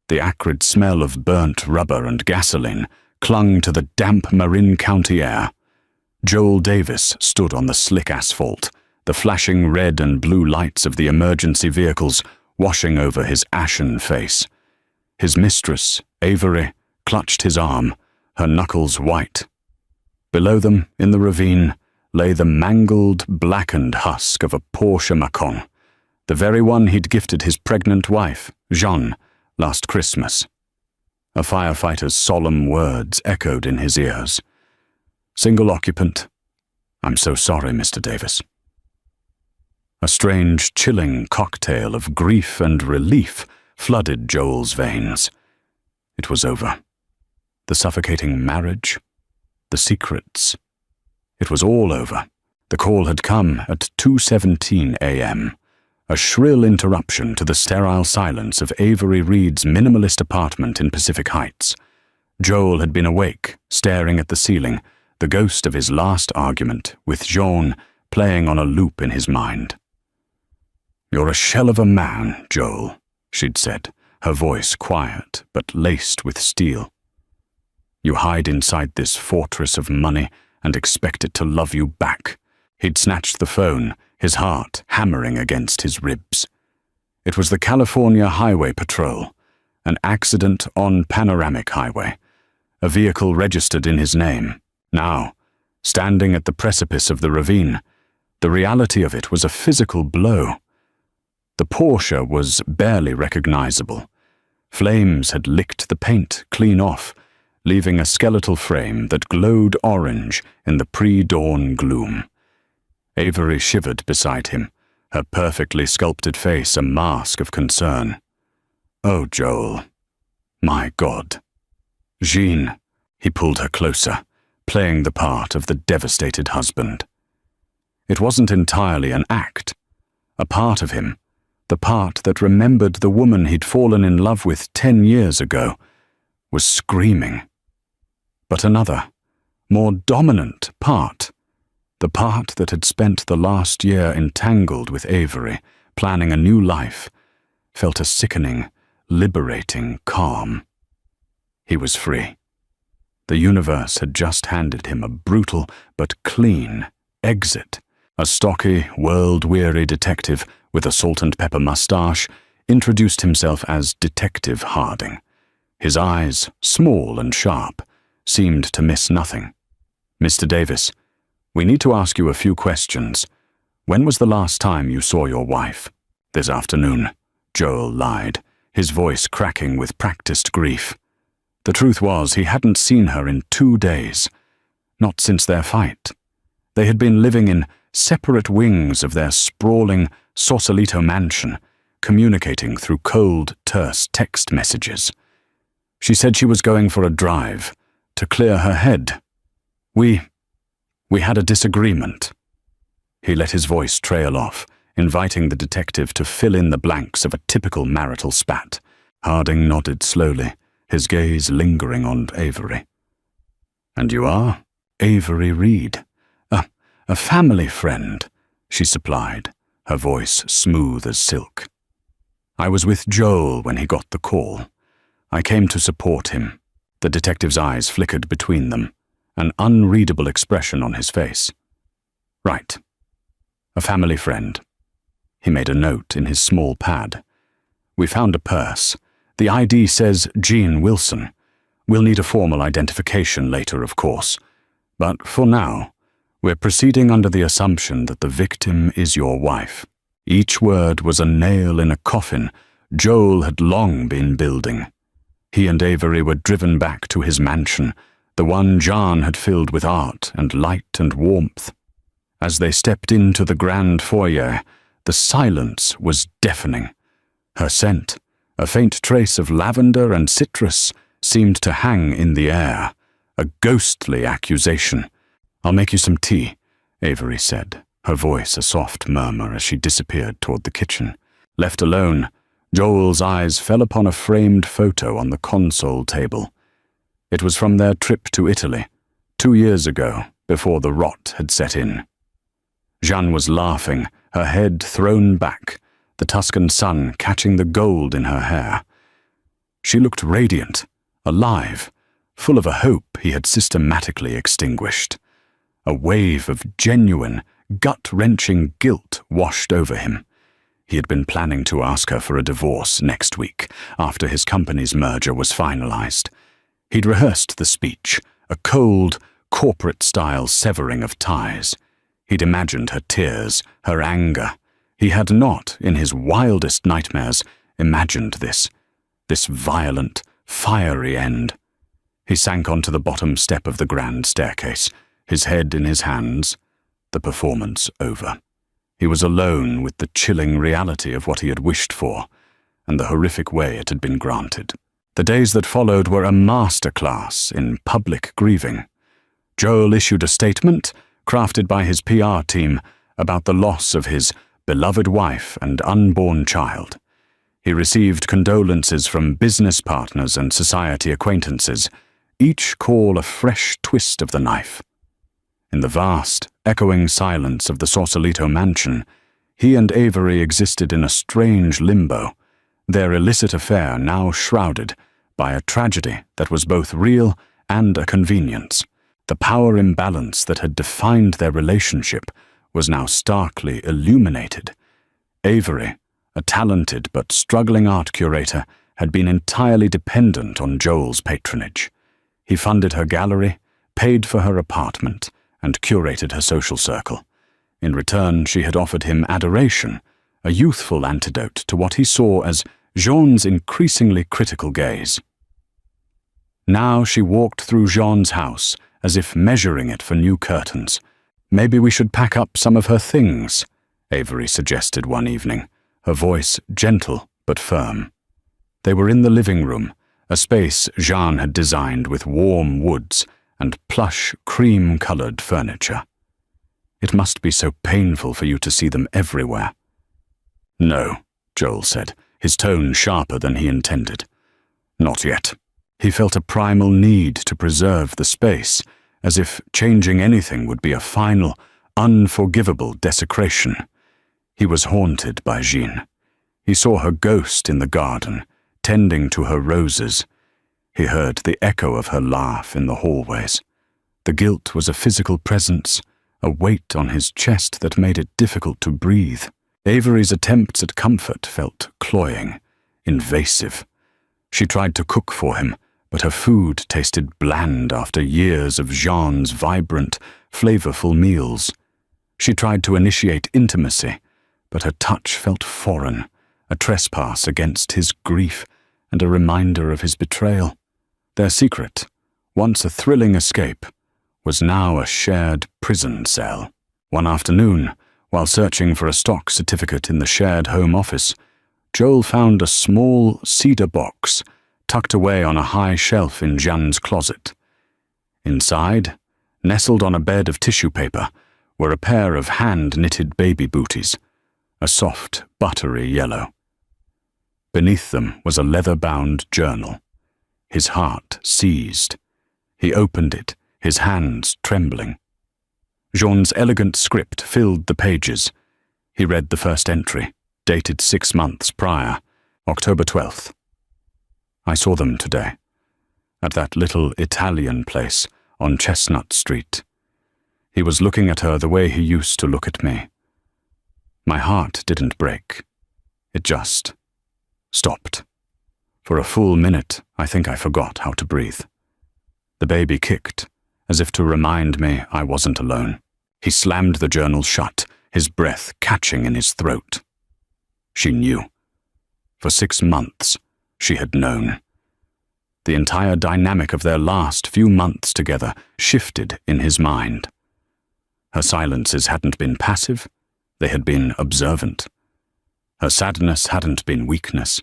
The acrid smell of burnt rubber and gasoline clung to the damp Marin County air. Joel Davis stood on the slick asphalt, the flashing red and blue lights of the emergency vehicles washing over his ashen face. His mistress, Avery, clutched his arm, her knuckles white. Below them, in the ravine, lay the mangled, blackened husk of a Porsche Macan, the very one he'd gifted his pregnant wife, Jeanne, last Christmas. A firefighter's solemn words echoed in his ears. Single occupant. I'm so sorry, Mr. Davis. A strange, chilling cocktail of grief and relief flooded Joel's veins. It was over. The suffocating marriage, the secrets. It was all over. The call had come at 2:17 a.m., a shrill interruption to the sterile silence of Avery Reed's minimalist apartment in Pacific Heights. Joel had been awake, staring at the ceiling, the ghost of his last argument with Jeanne playing on a loop in his mind. "You're a shell of a man, Joel," she'd said, her voice quiet but laced with steel. "You hide inside this fortress of money and expect it to love you back." He'd snatched the phone, his heart hammering against his ribs. It was the California Highway Patrol, an accident on Panoramic Highway, a vehicle registered in his name. Now, standing at the precipice of the ravine, the reality of it was a physical blow. The Porsche was barely recognizable. Flames had licked the paint clean off, leaving a skeletal frame that glowed orange in the pre-dawn gloom. Avery shivered beside him, her perfectly sculpted face a mask of concern. "Oh, Joel. My God." "Jean," he pulled her closer, playing the part of the devastated husband. It wasn't entirely an act. A part of him, the part that remembered the woman he'd fallen in love with 10 years ago, was screaming. But another, more dominant part, the part that had spent the last year entangled with Avery, planning a new life, felt a sickening, liberating calm. He was free. The universe had just handed him a brutal but clean exit. A stocky, world-weary detective with a salt-and-pepper mustache introduced himself as Detective Harding. His eyes, small and sharp, seemed to miss nothing. "Mr. Davis, we need to ask you a few questions. When was the last time you saw your wife?" "This afternoon," Joel lied, his voice cracking with practiced grief. The truth was he hadn't seen her in 2 days, not since their fight. They had been living in separate wings of their sprawling Sausalito mansion, communicating through cold, terse text messages. She said she was going for a drive, to clear her head. We had a disagreement." He let his voice trail off, inviting the detective to fill in the blanks of a typical marital spat. Harding nodded slowly, his gaze lingering on Avery. "And you are?" "Avery Reed. A family friend," she supplied, her voice smooth as silk. "I was with Joel when he got the call. I came to support him." The detective's eyes flickered between them, an unreadable expression on his face. "Right. A family friend." He made a note in his small pad. "We found a purse. The ID says Jean Wilson. We'll need a formal identification later, of course. But for now, we're proceeding under the assumption that the victim is your wife." Each word was a nail in a coffin Joel had long been building. He and Avery were driven back to his mansion, the one Jeanne had filled with art and light and warmth. As they stepped into the grand foyer, the silence was deafening. Her scent, a faint trace of lavender and citrus, seemed to hang in the air, a ghostly accusation. "I'll make you some tea," Avery said, her voice a soft murmur as she disappeared toward the kitchen. Left alone, Joel's eyes fell upon a framed photo on the console table. It was from their trip to Italy, 2 years ago, before the rot had set in. Jeanne was laughing, her head thrown back, the Tuscan sun catching the gold in her hair. She looked radiant, alive, full of a hope he had systematically extinguished. A wave of genuine, gut-wrenching guilt washed over him. He had been planning to ask her for a divorce next week, after his company's merger was finalized. He'd rehearsed the speech, a cold, corporate-style severing of ties. He'd imagined her tears, her anger. He had not, in his wildest nightmares, imagined this violent, fiery end. He sank onto the bottom step of the grand staircase, his head in his hands, the performance over. He was alone with the chilling reality of what he had wished for, and the horrific way it had been granted. The days that followed were a masterclass in public grieving. Joel issued a statement, crafted by his PR team, about the loss of his beloved wife and unborn child. He received condolences from business partners and society acquaintances, each call a fresh twist of the knife. In the vast, echoing silence of the Sausalito mansion, he and Avery existed in a strange limbo, their illicit affair now shrouded by a tragedy that was both real and a convenience. The power imbalance that had defined their relationship was now starkly illuminated. Avery, a talented but struggling art curator, had been entirely dependent on Joel's patronage. He funded her gallery, paid for her apartment, and curated her social circle. In return, she had offered him adoration, a youthful antidote to what he saw as Jean's increasingly critical gaze. Now she walked through Jean's house, as if measuring it for new curtains. "Maybe we should pack up some of her things," Avery suggested one evening, her voice gentle but firm. They were in the living room, a space Jean had designed with warm woods and plush, cream-colored furniture. "It must be so painful for you to see them everywhere." "No," Joel said, his tone sharper than he intended. "Not yet." He felt a primal need to preserve the space, as if changing anything would be a final, unforgivable desecration. He was haunted by Jean. He saw her ghost in the garden, tending to her roses. He heard the echo of her laugh in the hallways. The guilt was a physical presence, a weight on his chest that made it difficult to breathe. Avery's attempts at comfort felt cloying, invasive. She tried to cook for him, but her food tasted bland after years of Jean's vibrant, flavorful meals. She tried to initiate intimacy, but her touch felt foreign, a trespass against his grief and a reminder of his betrayal. Their secret, once a thrilling escape, was now a shared prison cell. One afternoon, while searching for a stock certificate in the shared home office, Joel found a small cedar box tucked away on a high shelf in Jean's closet. Inside, nestled on a bed of tissue paper, were a pair of hand-knitted baby booties, a soft, buttery yellow. Beneath them was a leather-bound journal. His heart seized. He opened it, his hands trembling. Jean's elegant script filled the pages. He read the first entry, dated 6 months prior, October 12th. "I saw them today, at that little Italian place on Chestnut Street. He was looking at her the way he used to look at me. My heart didn't break. It just stopped. For a full minute, I think I forgot how to breathe. The baby kicked, as if to remind me I wasn't alone. He slammed the journal shut, his breath catching in his throat. She knew. For 6 months, she had known. The entire dynamic of their last few months together shifted in his mind. Her silences hadn't been passive, they had been observant. Her sadness hadn't been weakness.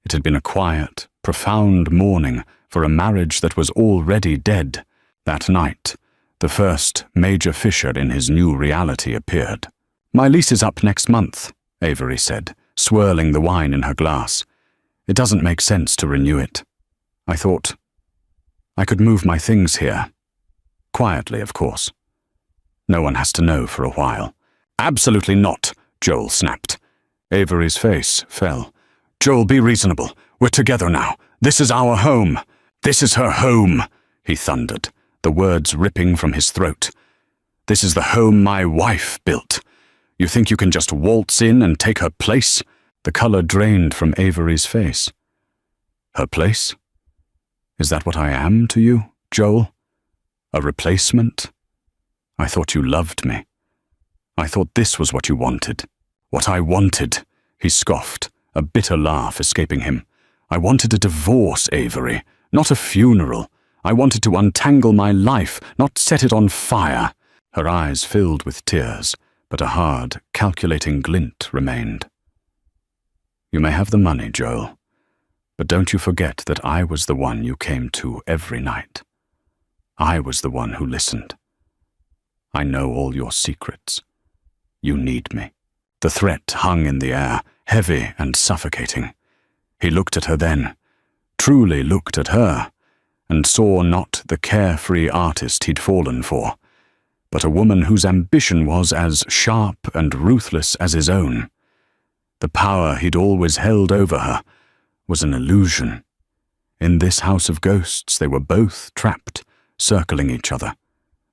It had been a quiet, profound mourning for a marriage that was already dead. That night, the first major fissure in his new reality appeared. "My lease is up next month," Avery said, swirling the wine in her glass. "It doesn't make sense to renew it. I thought I could move my things here. Quietly, of course. No one has to know for a while." "Absolutely not," Joel snapped. Avery's face fell. "Joel, be reasonable. We're together now. This is our home. This is her home, he thundered, the words ripping from his throat. This is the home my wife built. You think you can just waltz in and take her place? The color drained from Avery's face. Her place? Is that what I am to you, Joel? A replacement? I thought you loved me. I thought this was what you wanted. What I wanted, he scoffed, a bitter laugh escaping him. I wanted a divorce, Avery, not a funeral. I wanted to untangle my life, not set it on fire. Her eyes filled with tears, but a hard, calculating glint remained. You may have the money, Joel, but don't you forget that I was the one you came to every night. I was the one who listened. I know all your secrets. You need me. The threat hung in the air, heavy and suffocating. He looked at her then, truly looked at her, and saw not the carefree artist he'd fallen for, but a woman whose ambition was as sharp and ruthless as his own. The power he'd always held over her was an illusion. In this house of ghosts they were both trapped, circling each other,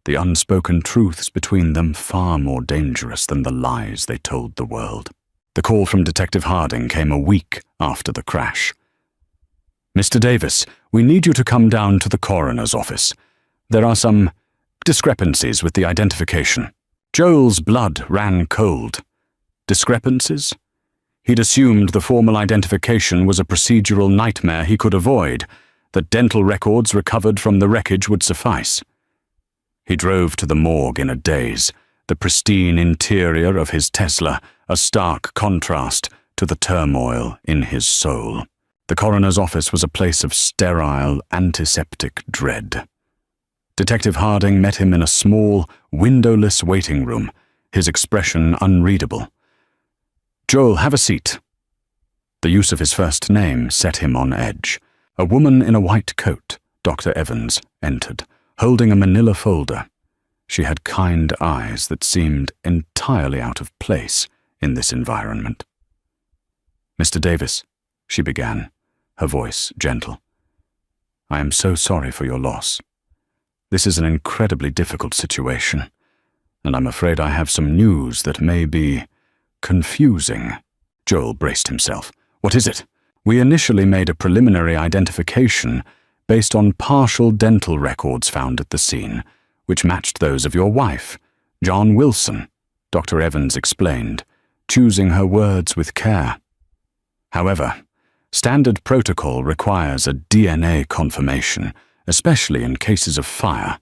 the unspoken truths between them far more dangerous than the lies they told the world. The call from Detective Harding came a week after the crash. Mr. Davis, we need you to come down to the coroner's office. There are some discrepancies with the identification. Joel's blood ran cold. Discrepancies? He'd assumed the formal identification was a procedural nightmare he could avoid, that dental records recovered from the wreckage would suffice. He drove to the morgue in a daze, the pristine interior of his Tesla a stark contrast to the turmoil in his soul. The coroner's office was a place of sterile, antiseptic dread. Detective Harding met him in a small, windowless waiting room, his expression unreadable. Joel, have a seat. The use of his first name set him on edge. A woman in a white coat, Dr. Evans, entered, holding a manila folder. She had kind eyes that seemed entirely out of place in this environment. Mr. Davis, she began, her voice gentle. I am so sorry for your loss. This is an incredibly difficult situation, and I'm afraid I have some news that may be confusing. Joel braced himself. What is it? We initially made a preliminary identification based on partial dental records found at the scene, which matched those of your wife, John Wilson, Dr. Evans explained, choosing her words with care. However, standard protocol requires a DNA confirmation, especially in cases of fire.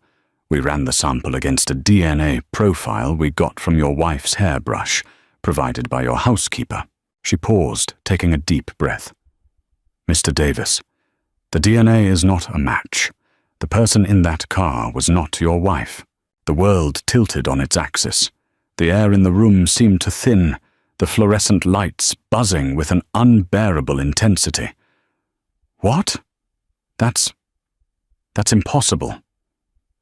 We ran the sample against a DNA profile we got from your wife's hairbrush, provided by your housekeeper. She paused, taking a deep breath. Mr. Davis, the DNA is not a match. The person in that car was not your wife. The world tilted on its axis. The air in the room seemed to thin, the fluorescent lights buzzing with an unbearable intensity. What? That's impossible.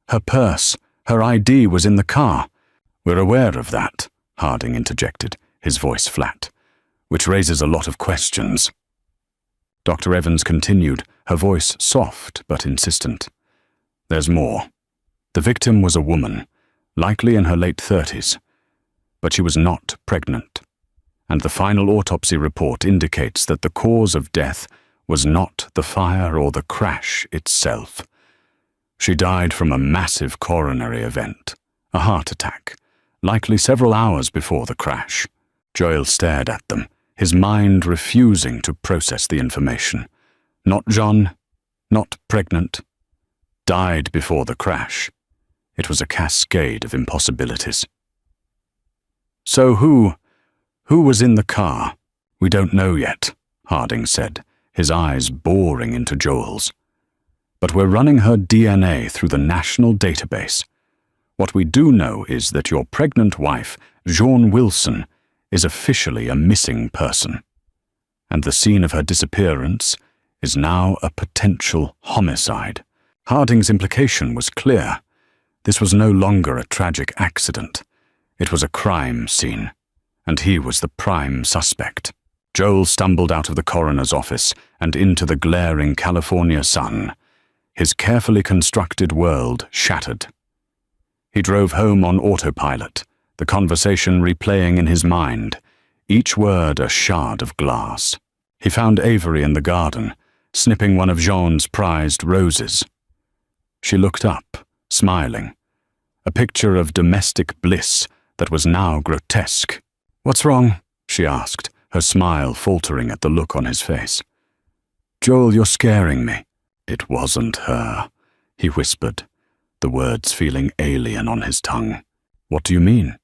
Her purse, her ID was in the car. We're aware of that, Harding interjected, his voice flat, which raises a lot of questions. Dr. Evans continued, her voice soft but insistent. There's more. The victim was a woman, likely in her late 30s, but she was not pregnant, and the final autopsy report indicates that the cause of death was not the fire or the crash itself. She died from a massive coronary event, a heart attack, likely several hours before the crash. Joel stared at them, his mind refusing to process the information. Not John, not pregnant. Died before the crash. It was a cascade of impossibilities. So who was in the car? We don't know yet, Harding said, his eyes boring into Joel's. But we're running her DNA through the national database. What we do know is that your pregnant wife, John Wilson, is officially a missing person, and the scene of her disappearance is now a potential homicide. Harding's implication was clear. This was no longer a tragic accident. It was a crime scene, and he was the prime suspect. Joel stumbled out of the coroner's office and into the glaring California sun. His carefully constructed world shattered. He drove home on autopilot, the conversation replaying in his mind, each word a shard of glass. He found Avery in the garden, snipping one of Jean's prized roses. She looked up, smiling, a picture of domestic bliss that was now grotesque. "What's wrong?" she asked, her smile faltering at the look on his face. "Joel, you're scaring me." "It wasn't her," he whispered, the words feeling alien on his tongue. "What do you mean?"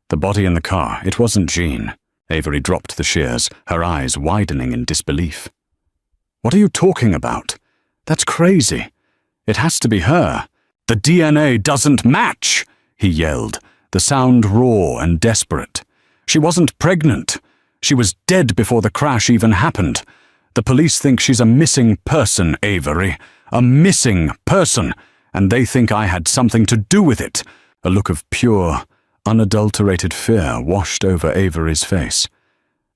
"The body in the car, it wasn't Jean." Avery dropped the shears, her eyes widening in disbelief. "What are you talking about? That's crazy. It has to be her. The DNA doesn't match," he yelled, the sound raw and desperate. "She wasn't pregnant. She was dead before the crash even happened. The police think she's a missing person, Avery. A missing person. And they think I had something to do with it." A look of pure, unadulterated fear washed over Avery's face.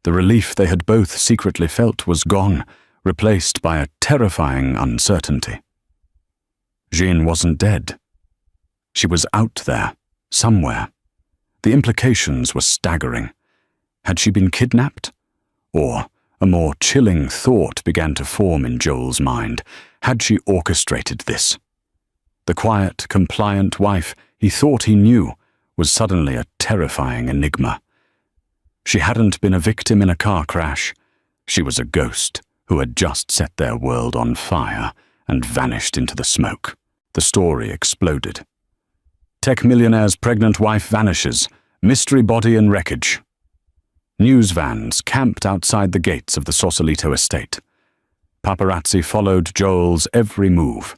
The relief they had both secretly felt was gone, replaced by a terrifying uncertainty. Jean wasn't dead. She was out there, somewhere. The implications were staggering. Had she been kidnapped? Or, a more chilling thought began to form in Joel's mind, had she orchestrated this? The quiet, compliant wife he thought he knew was suddenly a terrifying enigma. She hadn't been a victim in a car crash. She was a ghost who had just set their world on fire and vanished into the smoke. The story exploded. Tech millionaire's pregnant wife vanishes, mystery body in wreckage. News vans camped outside the gates of the Sausalito estate. Paparazzi followed Joel's every move.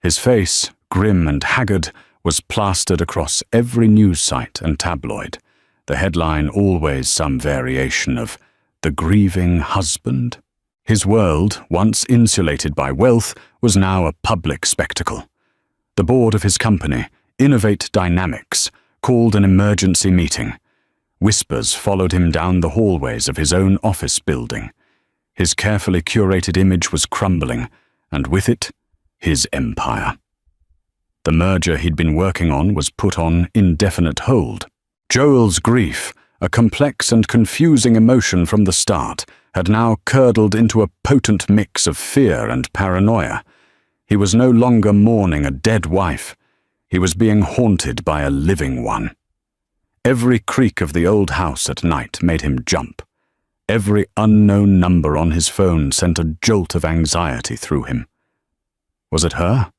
His face, grim and haggard, was plastered across every news site and tabloid, the headline always some variation of "The Grieving Husband." His world, once insulated by wealth, was now a public spectacle. The board of his company, Innovate Dynamics, called an emergency meeting. Whispers followed him down the hallways of his own office building. His carefully curated image was crumbling, and with it, his empire. The merger he'd been working on was put on indefinite hold. Joel's grief, a complex and confusing emotion from the start, had now curdled into a potent mix of fear and paranoia. He was no longer mourning a dead wife. He was being haunted by a living one. Every creak of the old house at night made him jump. Every unknown number on his phone sent a jolt of anxiety through him. Was it her?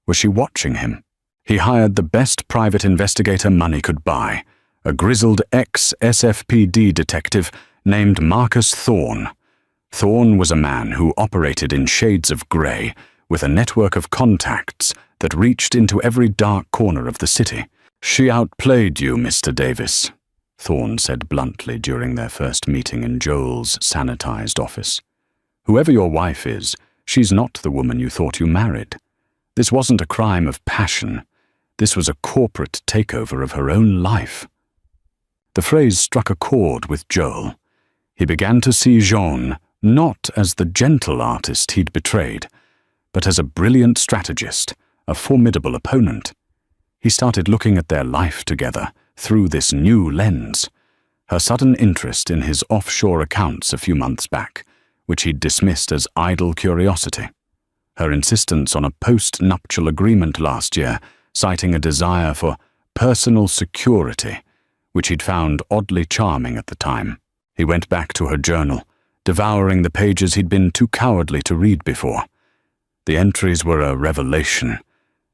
Was she watching him? He hired the best private investigator money could buy, a grizzled ex-SFPD detective named Marcus Thorne. Thorne was a man who operated in shades of grey, with a network of contacts that reached into every dark corner of the city. "She outplayed you, Mr. Davis," Thorne said bluntly during their first meeting in Joel's sanitized office. "Whoever your wife is, she's not the woman you thought you married. This wasn't a crime of passion. This was a corporate takeover of her own life." The phrase struck a chord with Joel. He began to see Jean not as the gentle artist he'd betrayed, but as a brilliant strategist, a formidable opponent. He started looking at their life together through this new lens. Her sudden interest in his offshore accounts a few months back, which he'd dismissed as idle curiosity. Her insistence on a post-nuptial agreement last year, citing a desire for personal security, which he'd found oddly charming at the time. He went back to her journal, devouring the pages he'd been too cowardly to read before. The entries were a revelation.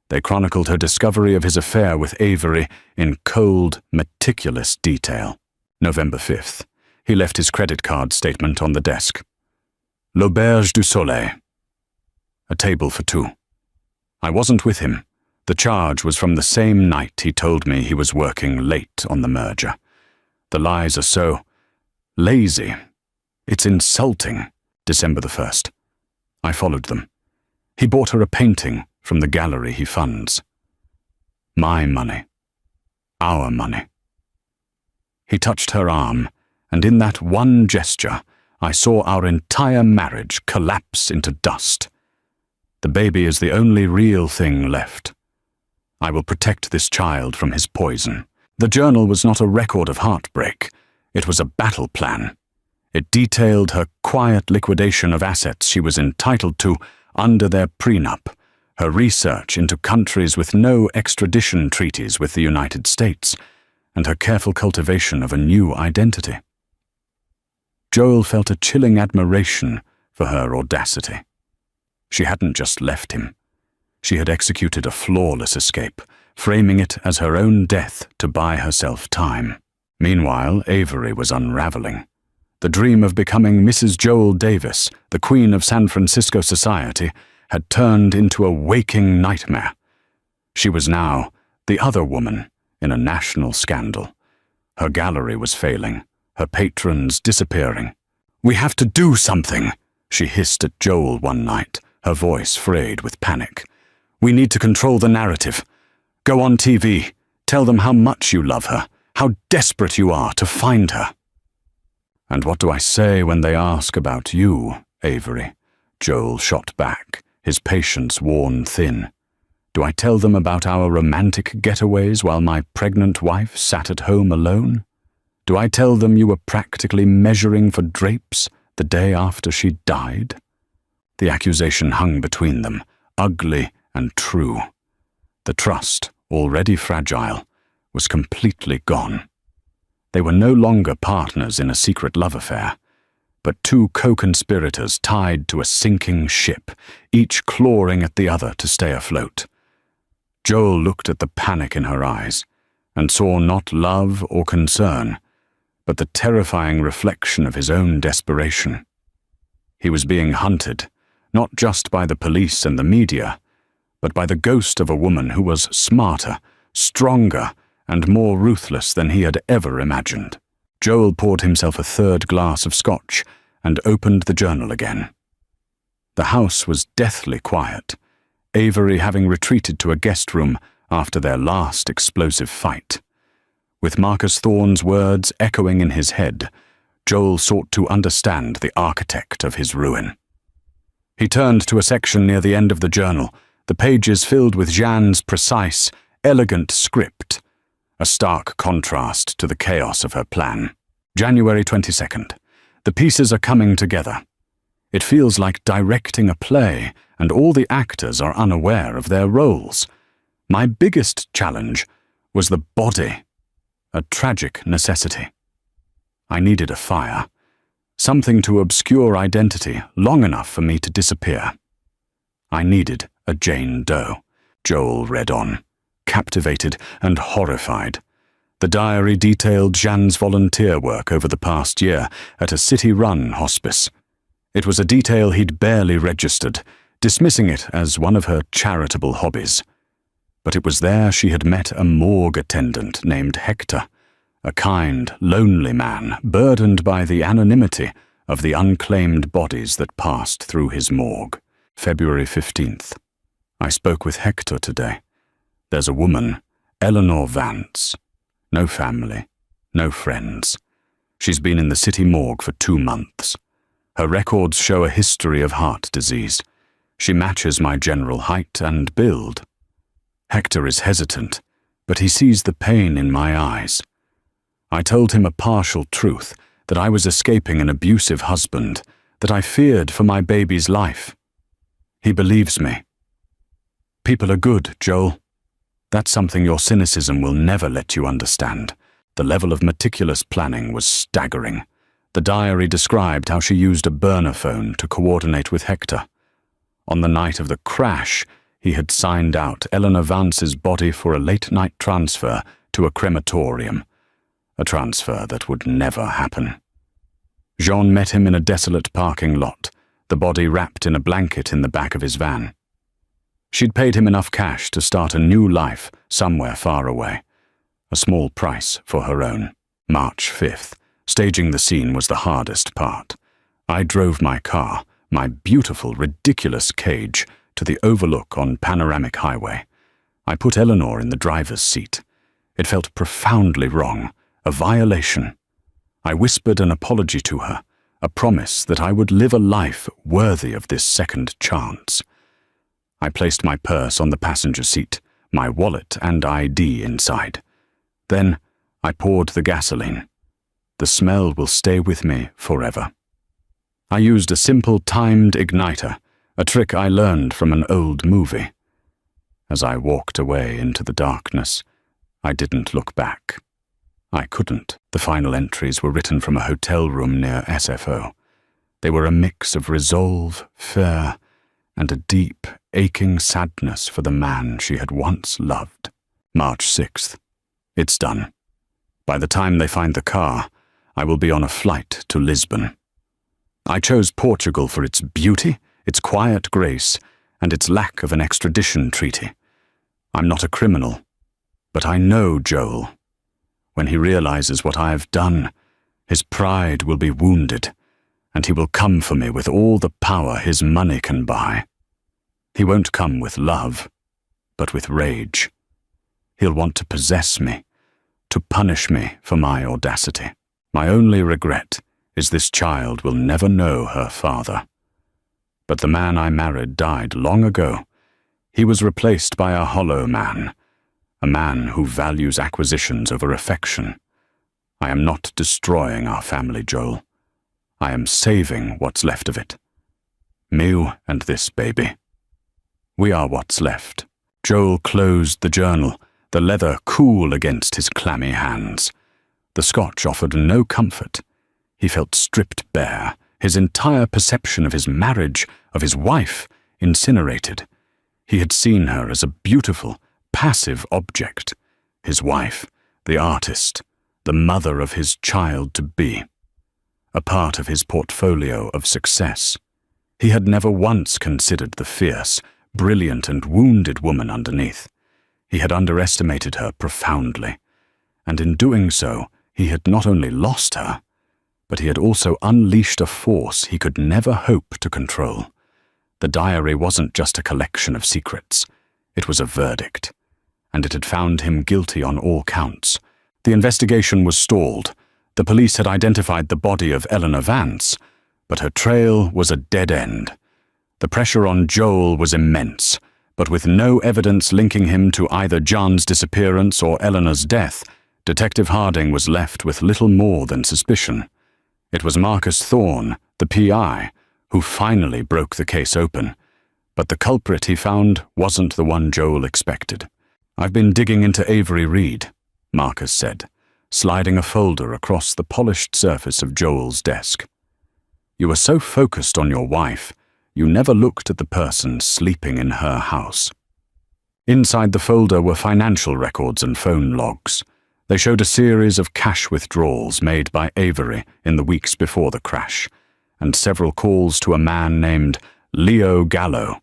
They chronicled her discovery of his affair with Avery in cold, meticulous detail. November 5th. He left his credit card statement on the desk. L'Auberge du Soleil. A table for two. I wasn't with him. The charge was from the same night he told me he was working late on the merger. The lies are so lazy. It's insulting. December the 1st. I followed them. He bought her a painting from the gallery he funds. My money. Our money. He touched her arm, and in that one gesture, I saw our entire marriage collapse into dust. The baby is the only real thing left. I will protect this child from his poison. The journal was not a record of heartbreak. It was a battle plan. It detailed her quiet liquidation of assets she was entitled to under their prenup, her research into countries with no extradition treaties with the United States, and her careful cultivation of a new identity. Joel felt a chilling admiration for her audacity. She hadn't just left him. She had executed a flawless escape, framing it as her own death to buy herself time. Meanwhile, Avery was unraveling. The dream of becoming Mrs. Joel Davis, the Queen of San Francisco society, had turned into a waking nightmare. She was now the other woman in a national scandal. Her gallery was failing, her patrons disappearing. "We have to do something," she hissed at Joel one night, her voice frayed with panic. "We need to control the narrative. Go on TV, tell them how much you love her, how desperate you are to find her." "And what do I say when they ask about you, Avery?" Joel shot back, his patience worn thin. "Do I tell them about our romantic getaways while my pregnant wife sat at home alone? Do I tell them you were practically measuring for drapes the day after she died?" The accusation hung between them, ugly and true. The trust, already fragile, was completely gone. They were no longer partners in a secret love affair, but two co-conspirators tied to a sinking ship, each clawing at the other to stay afloat. Joel looked at the panic in her eyes and saw not love or concern, but the terrifying reflection of his own desperation. He was being hunted, not just by the police and the media, but by the ghost of a woman who was smarter, stronger, and more ruthless than he had ever imagined. Joel poured himself a third glass of scotch and opened the journal again. The house was deathly quiet, Avery having retreated to a guest room after their last explosive fight. With Marcus Thorne's words echoing in his head, Joel sought to understand the architect of his ruin. He turned to a section near the end of the journal, the pages filled with Jeanne's precise, elegant script, a stark contrast to the chaos of her plan. January 22nd. The pieces are coming together. It feels like directing a play, and all the actors are unaware of their roles. My biggest challenge was the body, a tragic necessity. I needed a fire, something to obscure identity long enough for me to disappear. I needed a Jane Doe. Joel read on, captivated and horrified. The diary detailed Jeanne's volunteer work over the past year at a city-run hospice. It was a detail he'd barely registered, dismissing it as one of her charitable hobbies. But it was there she had met a morgue attendant named Hector, a kind, lonely man burdened by the anonymity of the unclaimed bodies that passed through his morgue. February 15th. I spoke with Hector today. There's a woman, Eleanor Vance. No family, no friends. She's been in the city morgue for 2 months. Her records show a history of heart disease. She matches my general height and build. Hector is hesitant, but he sees the pain in my eyes. I told him a partial truth, that I was escaping an abusive husband, that I feared for my baby's life. He believes me. People are good, Joel. That's something your cynicism will never let you understand. The level of meticulous planning was staggering. The diary described how she used a burner phone to coordinate with Hector. On the night of the crash, he had signed out Eleanor Vance's body for a late-night transfer to a crematorium, a transfer that would never happen. Jean met him in a desolate parking lot, the body wrapped in a blanket in the back of his van. She'd paid him enough cash to start a new life somewhere far away, a small price for her own. March 5th. Staging the scene was the hardest part. I drove my car, my beautiful, ridiculous cage, to the overlook on Panoramic Highway. I put Eleanor in the driver's seat. It felt profoundly wrong, a violation. I whispered an apology to her, a promise that I would live a life worthy of this second chance. I placed my purse on the passenger seat, my wallet and ID inside. Then I poured the gasoline. The smell will stay with me forever. I used a simple timed igniter, a trick I learned from an old movie. As I walked away into the darkness, I didn't look back. I couldn't. The final entries were written from a hotel room near SFO. They were a mix of resolve, fear, and a deep, aching sadness for the man she had once loved. March 6th. It's done. By the time they find the car, I will be on a flight to Lisbon. I chose Portugal for its beauty, its quiet grace, and its lack of an extradition treaty. I'm not a criminal, but I know Joel. When he realizes what I have done, his pride will be wounded, and he will come for me with all the power his money can buy. He won't come with love, but with rage. He'll want to possess me, to punish me for my audacity. My only regret is this child will never know her father. But the man I married died long ago. He was replaced by a hollow man, a man who values acquisitions over affection. I am not destroying our family, Joel. I am saving what's left of it. Me and this baby. We are what's left. Joel closed the journal, the leather cool against his clammy hands. The scotch offered no comfort. He felt stripped bare, his entire perception of his marriage, of his wife, incinerated. He had seen her as a beautiful, passive object, his wife, the artist, the mother of his child-to-be, a part of his portfolio of success. He had never once considered the fierce, brilliant and wounded woman underneath. He had underestimated her profoundly, and in doing so, he had not only lost her, but he had also unleashed a force he could never hope to control. The diary wasn't just a collection of secrets. It was a verdict, and it had found him guilty on all counts. The investigation was stalled. The police had identified the body of Eleanor Vance, but her trail was a dead end. The pressure on Joel was immense, but with no evidence linking him to either John's disappearance or Eleanor's death, Detective Harding was left with little more than suspicion. It was Marcus Thorne, the PI, who finally broke the case open, but the culprit he found wasn't the one Joel expected. "I've been digging into Avery Reed," Marcus said, sliding a folder across the polished surface of Joel's desk. "You were so focused on your wife, you never looked at the person sleeping in her house." Inside the folder were financial records and phone logs. They showed a series of cash withdrawals made by Avery in the weeks before the crash, and several calls to a man named Leo Gallo,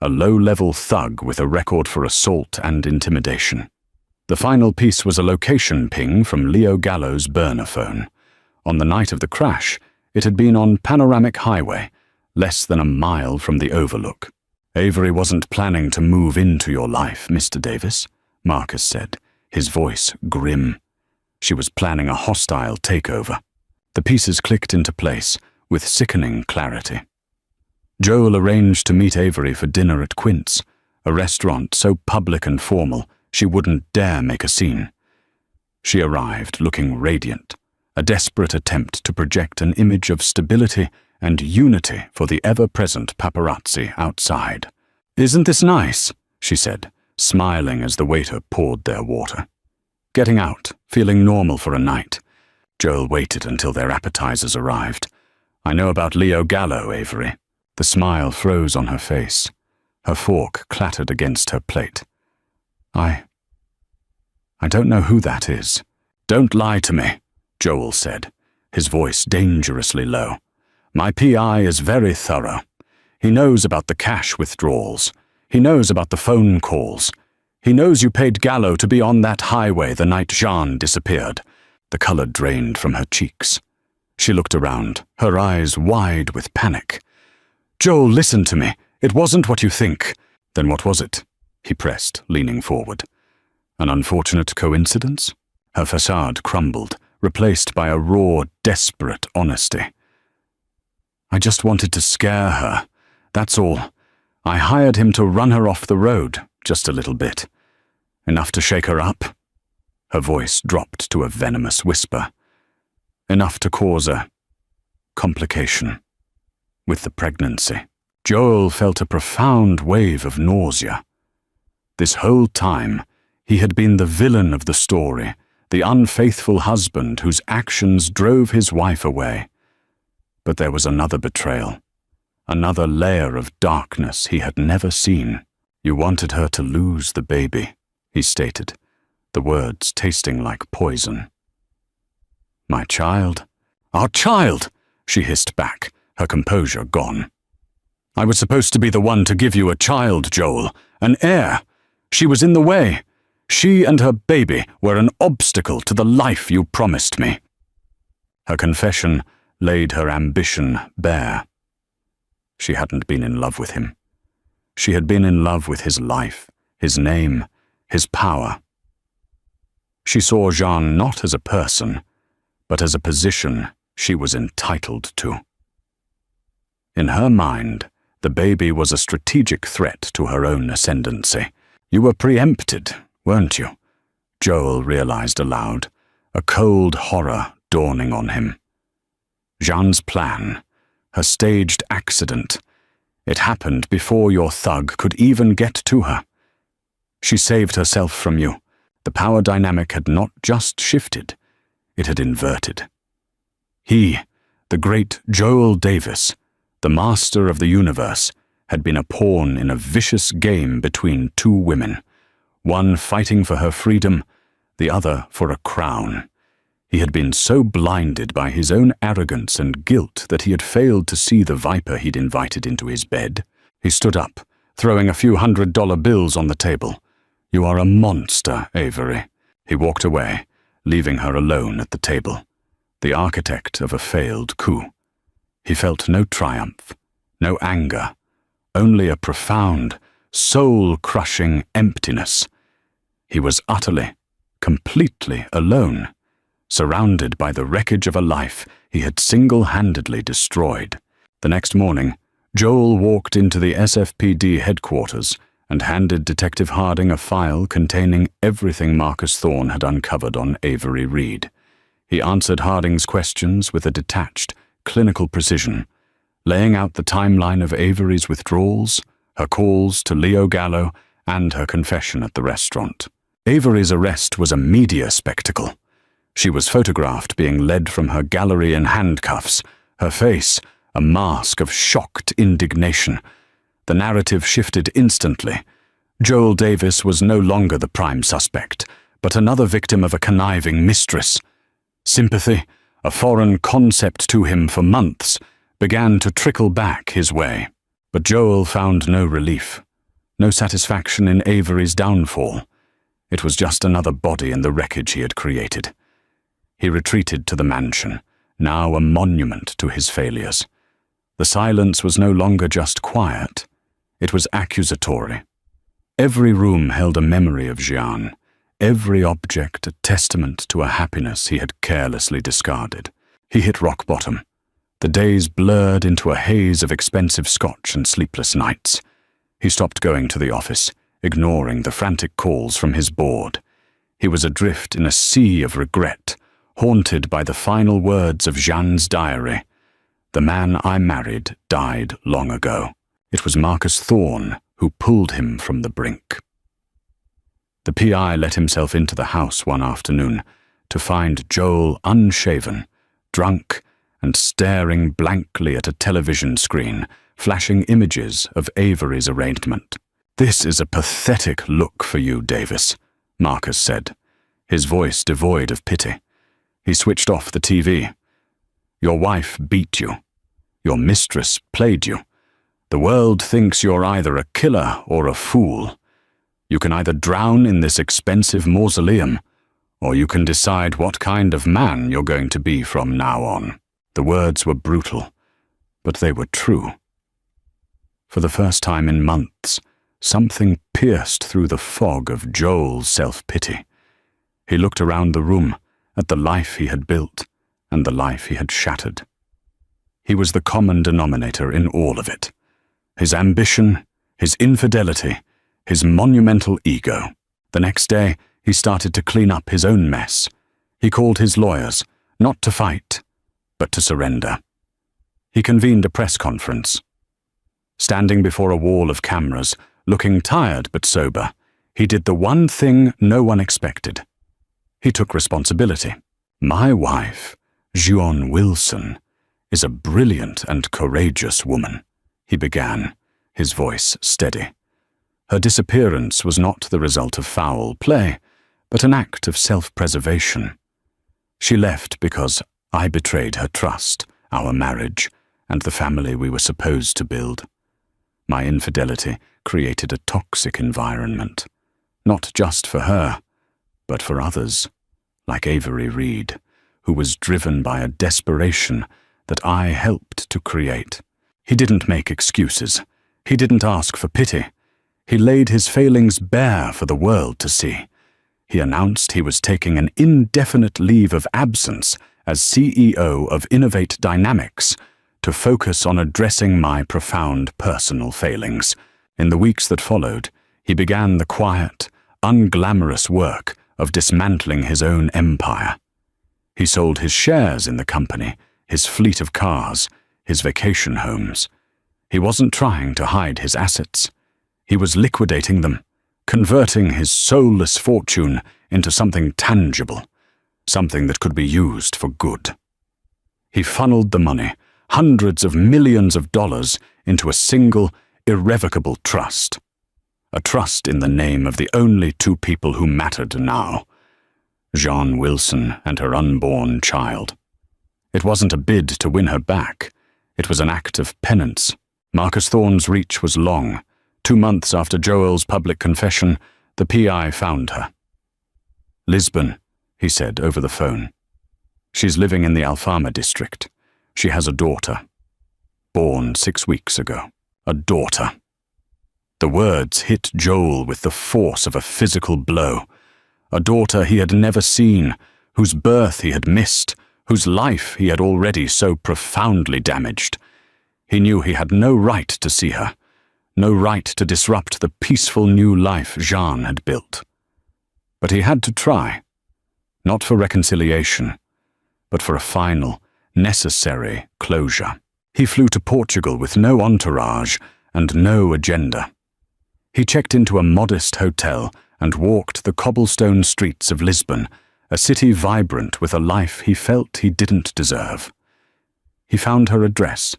a low-level thug with a record for assault and intimidation. The final piece was a location ping from Leo Gallo's burner phone. On the night of the crash, it had been on Panoramic Highway, less than a mile from the overlook. "Avery wasn't planning to move into your life, Mr. Davis," Marcus said, his voice grim. "She was planning a hostile takeover." The pieces clicked into place with sickening clarity. Joel arranged to meet Avery for dinner at Quint's, a restaurant so public and formal she wouldn't dare make a scene. She arrived looking radiant, a desperate attempt to project an image of stability and unity for the ever-present paparazzi outside. "Isn't this nice?" she said, smiling as the waiter poured their water. Getting out, feeling normal for a night. Joel waited until their appetizers arrived. "I know about Leo Gallo, Avery." The smile froze on her face. Her fork clattered against her plate. I don't know who that is." "Don't lie to me," Joel said, his voice dangerously low. "My PI is very thorough. He knows about the cash withdrawals. He knows about the phone calls. He knows you paid Gallo to be on that highway the night Jean disappeared." The color drained from her cheeks. She looked around, her eyes wide with panic. "Joel, listen to me. It wasn't what you think." "Then what was it?" he pressed, leaning forward. "An unfortunate coincidence?" Her facade crumbled, replaced by a raw, desperate honesty. I just wanted to scare her. That's all. I hired him to run her off the road, just a little bit. Enough to shake her up." Her voice dropped to a venomous whisper. "Enough to cause a complication with the pregnancy." Joel felt a profound wave of nausea. This whole time, he had been the villain of the story, the unfaithful husband whose actions drove his wife away. But there was another betrayal, another layer of darkness he had never seen. "You wanted her to lose the baby," he stated, the words tasting like poison. "My child?" "Our child!" she hissed back, her composure gone. "I was supposed to be the one to give you a child, Joel, an heir. She was in the way. She and her baby were an obstacle to the life you promised me." Her confession laid her ambition bare. She hadn't been in love with him. She had been in love with his life, his name, his power. She saw Jean not as a person, but as a position she was entitled to. In her mind, the baby was a strategic threat to her own ascendancy. "You were preempted, weren't you?" Joel realized aloud, a cold horror dawning on him. Jean's plan, her staged accident, it happened before your thug could even get to her. She saved herself from you. The power dynamic had not just shifted, it had inverted. He, the great Joel Davis, the master of the universe, had been a pawn in a vicious game between two women, one fighting for her freedom, the other for a crown. He had been so blinded by his own arrogance and guilt that he had failed to see the viper he'd invited into his bed. He stood up, throwing a few $100 bills on the table. "You are a monster, Avery." He walked away, leaving her alone at the table, the architect of a failed coup. He felt no triumph, no anger, only a profound, soul-crushing emptiness. He was utterly, completely alone, surrounded by the wreckage of a life he had single-handedly destroyed. The next morning, Joel walked into the SFPD headquarters and handed Detective Harding a file containing everything Marcus Thorne had uncovered on Avery Reed. He answered Harding's questions with a detached, clinical precision, laying out the timeline of Avery's withdrawals, her calls to Leo Gallo, and her confession at the restaurant. Avery's arrest was a media spectacle. She was photographed being led from her gallery in handcuffs, her face a mask of shocked indignation. The narrative shifted instantly. Joel Davis was no longer the prime suspect, but another victim of a conniving mistress. Sympathy, a foreign concept to him for months, began to trickle back his way. But Joel found no relief, no satisfaction in Avery's downfall. It was just another body in the wreckage he had created. He retreated to the mansion, now a monument to his failures. The silence was no longer just quiet, it was accusatory. Every room held a memory of Jean, every object a testament to a happiness he had carelessly discarded. He hit rock bottom. The days blurred into a haze of expensive scotch and sleepless nights. He stopped going to the office, ignoring the frantic calls from his board. He was adrift in a sea of regret, haunted by the final words of Jeanne's diary. "The man I married died long ago." It was Marcus Thorne who pulled him from the brink. The PI let himself into the house one afternoon to find Joel unshaven, drunk, and staring blankly at a television screen, flashing images of Avery's arraignment. "This is a pathetic look for you, Davis," Marcus said, his voice devoid of pity. He switched off the TV. "Your wife beat you. Your mistress played you. The world thinks you're either a killer or a fool. You can either drown in this expensive mausoleum, or you can decide what kind of man you're going to be from now on." The words were brutal, but they were true. For the first time in months, something pierced through the fog of Joel's self-pity. He looked around the room, at the life he had built and the life he had shattered. He was the common denominator in all of it. His ambition, his infidelity, his monumental ego. The next day, he started to clean up his own mess. He called his lawyers, not to fight, but to surrender. He convened a press conference. Standing before a wall of cameras, looking tired but sober, he did the one thing no one expected. He took responsibility. My wife, Jean Wilson, is a brilliant and courageous woman, he began, his voice steady. Her disappearance was not the result of foul play, but an act of self-preservation. She left because I betrayed her trust, our marriage, and the family we were supposed to build. My infidelity created a toxic environment, not just for her, but for others, like Avery Reed, who was driven by a desperation that I helped to create. He didn't make excuses. He didn't ask for pity. He laid his failings bare for the world to see. He announced he was taking an indefinite leave of absence as CEO of Innovate Dynamics to focus on addressing my profound personal failings. In the weeks that followed, he began the quiet, unglamorous work of dismantling his own empire. He sold his shares in the company, his fleet of cars, his vacation homes. He wasn't trying to hide his assets. He was liquidating them, converting his soulless fortune into something tangible, something that could be used for good. He funneled the money, hundreds of millions of dollars, into a single, irrevocable trust. A trust in the name of the only two people who mattered now, Jean Wilson and her unborn child. It wasn't a bid to win her back. It was an act of penance. Marcus Thorne's reach was long. 2 months after Joel's public confession, the PI found her. Lisbon, he said over the phone. She's living in the Alfama district. She has a daughter. Born 6 weeks ago. A daughter. The words hit Joel with the force of a physical blow. A daughter he had never seen, whose birth he had missed, whose life he had already so profoundly damaged. He knew he had no right to see her, no right to disrupt the peaceful new life Jean had built. But he had to try, not for reconciliation, but for a final, necessary closure. He flew to Portugal with no entourage and no agenda. He checked into a modest hotel and walked the cobblestone streets of Lisbon, a city vibrant with a life he felt he didn't deserve. He found her address,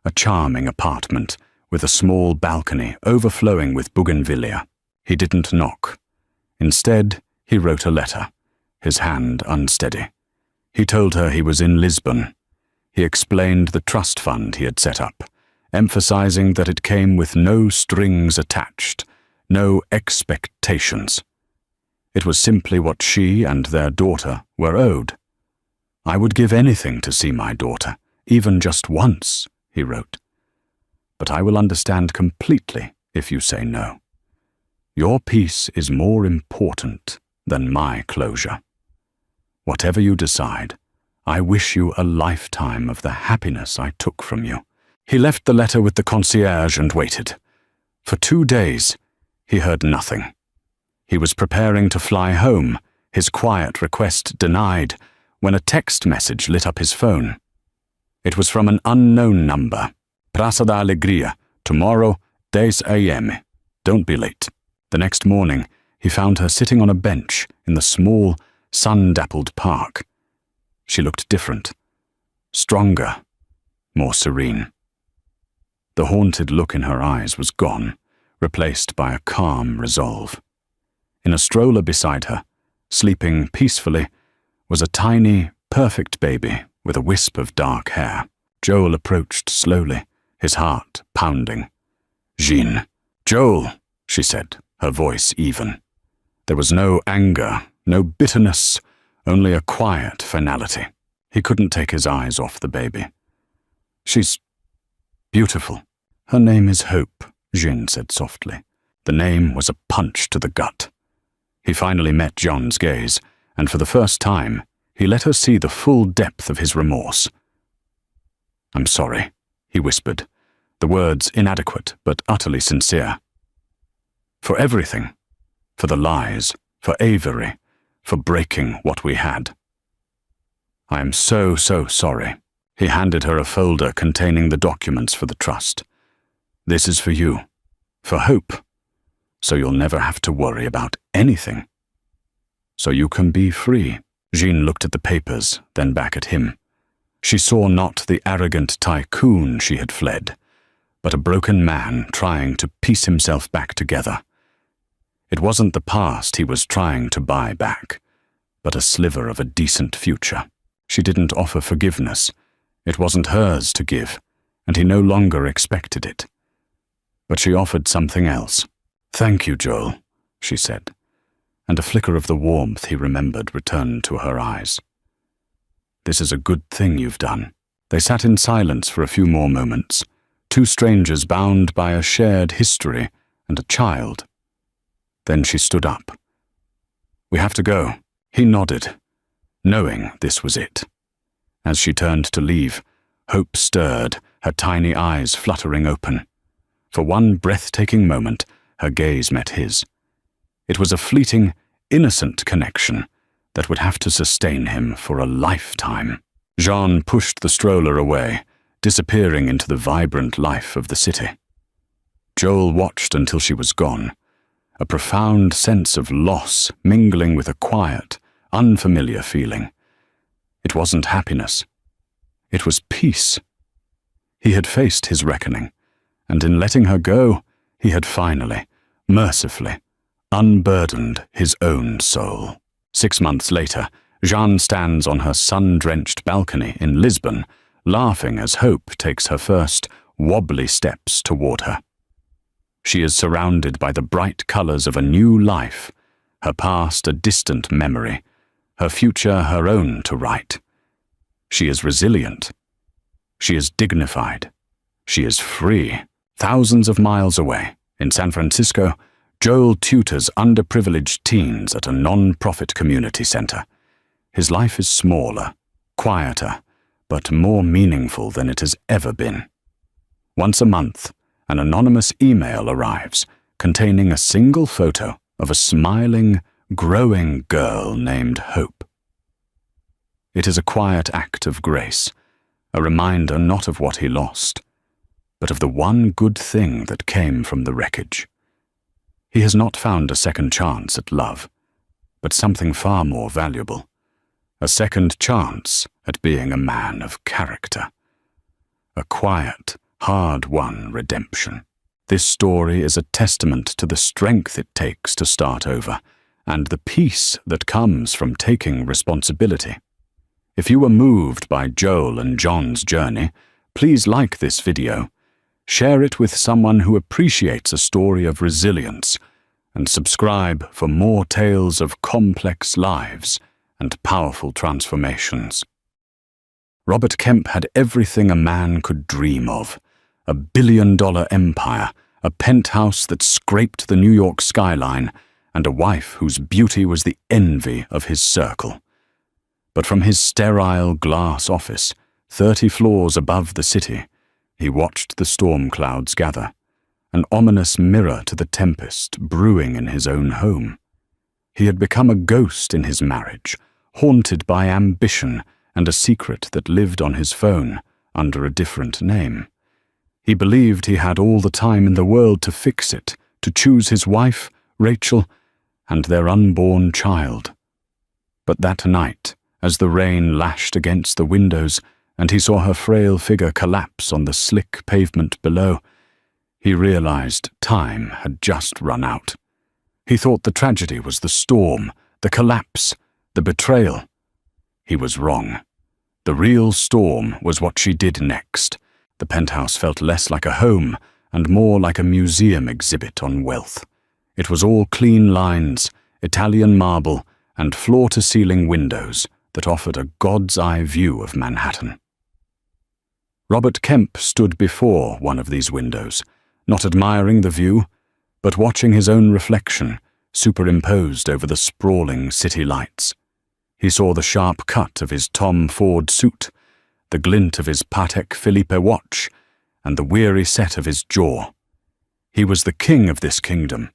a charming apartment with a small balcony overflowing with bougainvillea. He didn't knock. Instead, he wrote a letter, his hand unsteady. He told her he was in Lisbon. He explained the trust fund he had set up, emphasizing that it came with no strings attached, no expectations. It was simply what she and their daughter were owed. I would give anything to see my daughter, even just once, he wrote. But I will understand completely if you say no. Your peace is more important than my closure. Whatever you decide, I wish you a lifetime of the happiness I took from you. He left the letter with the concierge and waited. For 2 days, he heard nothing. He was preparing to fly home, his quiet request denied, when a text message lit up his phone. It was from an unknown number. Praça da Alegria, tomorrow, 10 a.m. Don't be late. The next morning, he found her sitting on a bench in the small, sun-dappled park. She looked different, stronger, more serene. The haunted look in her eyes was gone, replaced by a calm resolve. In a stroller beside her, sleeping peacefully, was a tiny, perfect baby with a wisp of dark hair. Joel approached slowly, his heart pounding. "Jean." "Joel," she said, her voice even. There was no anger, no bitterness, only a quiet finality. He couldn't take his eyes off the baby. "She's beautiful." "Her name is Hope," Jean said softly. The name was a punch to the gut. He finally met John's gaze, and for the first time, he let her see the full depth of his remorse. "I'm sorry," he whispered, the words inadequate but utterly sincere. "For everything. For the lies, for Avery, for breaking what we had. I am so sorry." He handed her a folder containing the documents for the trust. "This is for you, for Hope, so you'll never have to worry about anything. So you can be free." Jean looked at the papers, then back at him. She saw not the arrogant tycoon she had fled, but a broken man trying to piece himself back together. It wasn't the past he was trying to buy back, but a sliver of a decent future. She didn't offer forgiveness. It wasn't hers to give, and he no longer expected it. But she offered something else. "Thank you, Joel," she said, and a flicker of the warmth he remembered returned to her eyes. "This is a good thing you've done." They sat in silence for a few more moments, two strangers bound by a shared history and a child. Then she stood up. "We have to go." He nodded, knowing this was it. As she turned to leave, Hope stirred, her tiny eyes fluttering open. For one breathtaking moment, her gaze met his. It was a fleeting, innocent connection that would have to sustain him for a lifetime. Jean pushed the stroller away, disappearing into the vibrant life of the city. Joel watched until she was gone, a profound sense of loss mingling with a quiet, unfamiliar feeling. It wasn't happiness. It was peace. He had faced his reckoning, and in letting her go, he had finally, mercifully, unburdened his own soul. 6 months later, Jeanne stands on her sun-drenched balcony in Lisbon, laughing as Hope takes her first wobbly steps toward her. She is surrounded by the bright colors of a new life, her past a distant memory, her future her own to write. She is resilient. She is dignified. She is free. Thousands of miles away, in San Francisco, Joel tutors underprivileged teens at a non-profit community center. His life is smaller, quieter, but more meaningful than it has ever been. Once a month, an anonymous email arrives containing a single photo of a smiling, growing girl named Hope. It is a quiet act of grace, a reminder not of what he lost, but of the one good thing that came from the wreckage. He has not found a second chance at love, but something far more valuable, a second chance at being a man of character. A quiet, hard-won redemption. This story is a testament to the strength it takes to start over, and the peace that comes from taking responsibility. If you were moved by Joel and John's journey, please like this video, share it with someone who appreciates a story of resilience, and subscribe for more tales of complex lives and powerful transformations. Robert Kemp had everything a man could dream of: a billion-dollar empire, a penthouse that scraped the New York skyline, and a wife whose beauty was the envy of his circle. But from his sterile glass office, 30 floors above the city, he watched the storm clouds gather, an ominous mirror to the tempest brewing in his own home. He had become a ghost in his marriage, haunted by ambition and a secret that lived on his phone under a different name. He believed he had all the time in the world to fix it, to choose his wife, Rachel, and their unborn child. But that night, as the rain lashed against the windows and he saw her frail figure collapse on the slick pavement below, he realized time had just run out. He thought the tragedy was the storm, the collapse, the betrayal. He was wrong. The real storm was what she did next. The penthouse felt less like a home and more like a museum exhibit on wealth. It was all clean lines, Italian marble, and floor-to-ceiling windows that offered a god's-eye view of Manhattan. Robert Kemp stood before one of these windows, not admiring the view, but watching his own reflection superimposed over the sprawling city lights. He saw the sharp cut of his Tom Ford suit, the glint of his Patek Philippe watch, and the weary set of his jaw. He was the king of this kingdom,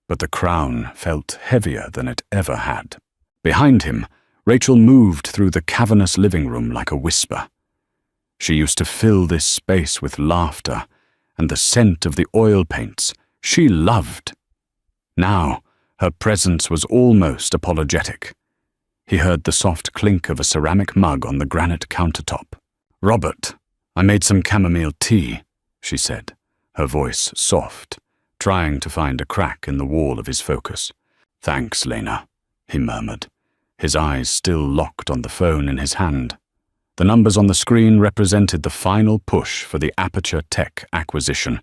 but the crown felt heavier than it ever had. Behind him, Rachel moved through the cavernous living room like a whisper. She used to fill this space with laughter and the scent of the oil paints she loved. Now, her presence was almost apologetic. He heard the soft clink of a ceramic mug on the granite countertop. "Robert, I made some chamomile tea," she said, her voice soft, trying to find a crack in the wall of his focus. "Thanks, Lena," he murmured, his eyes still locked on the phone in his hand. The numbers on the screen represented the final push for the Aperture Tech acquisition,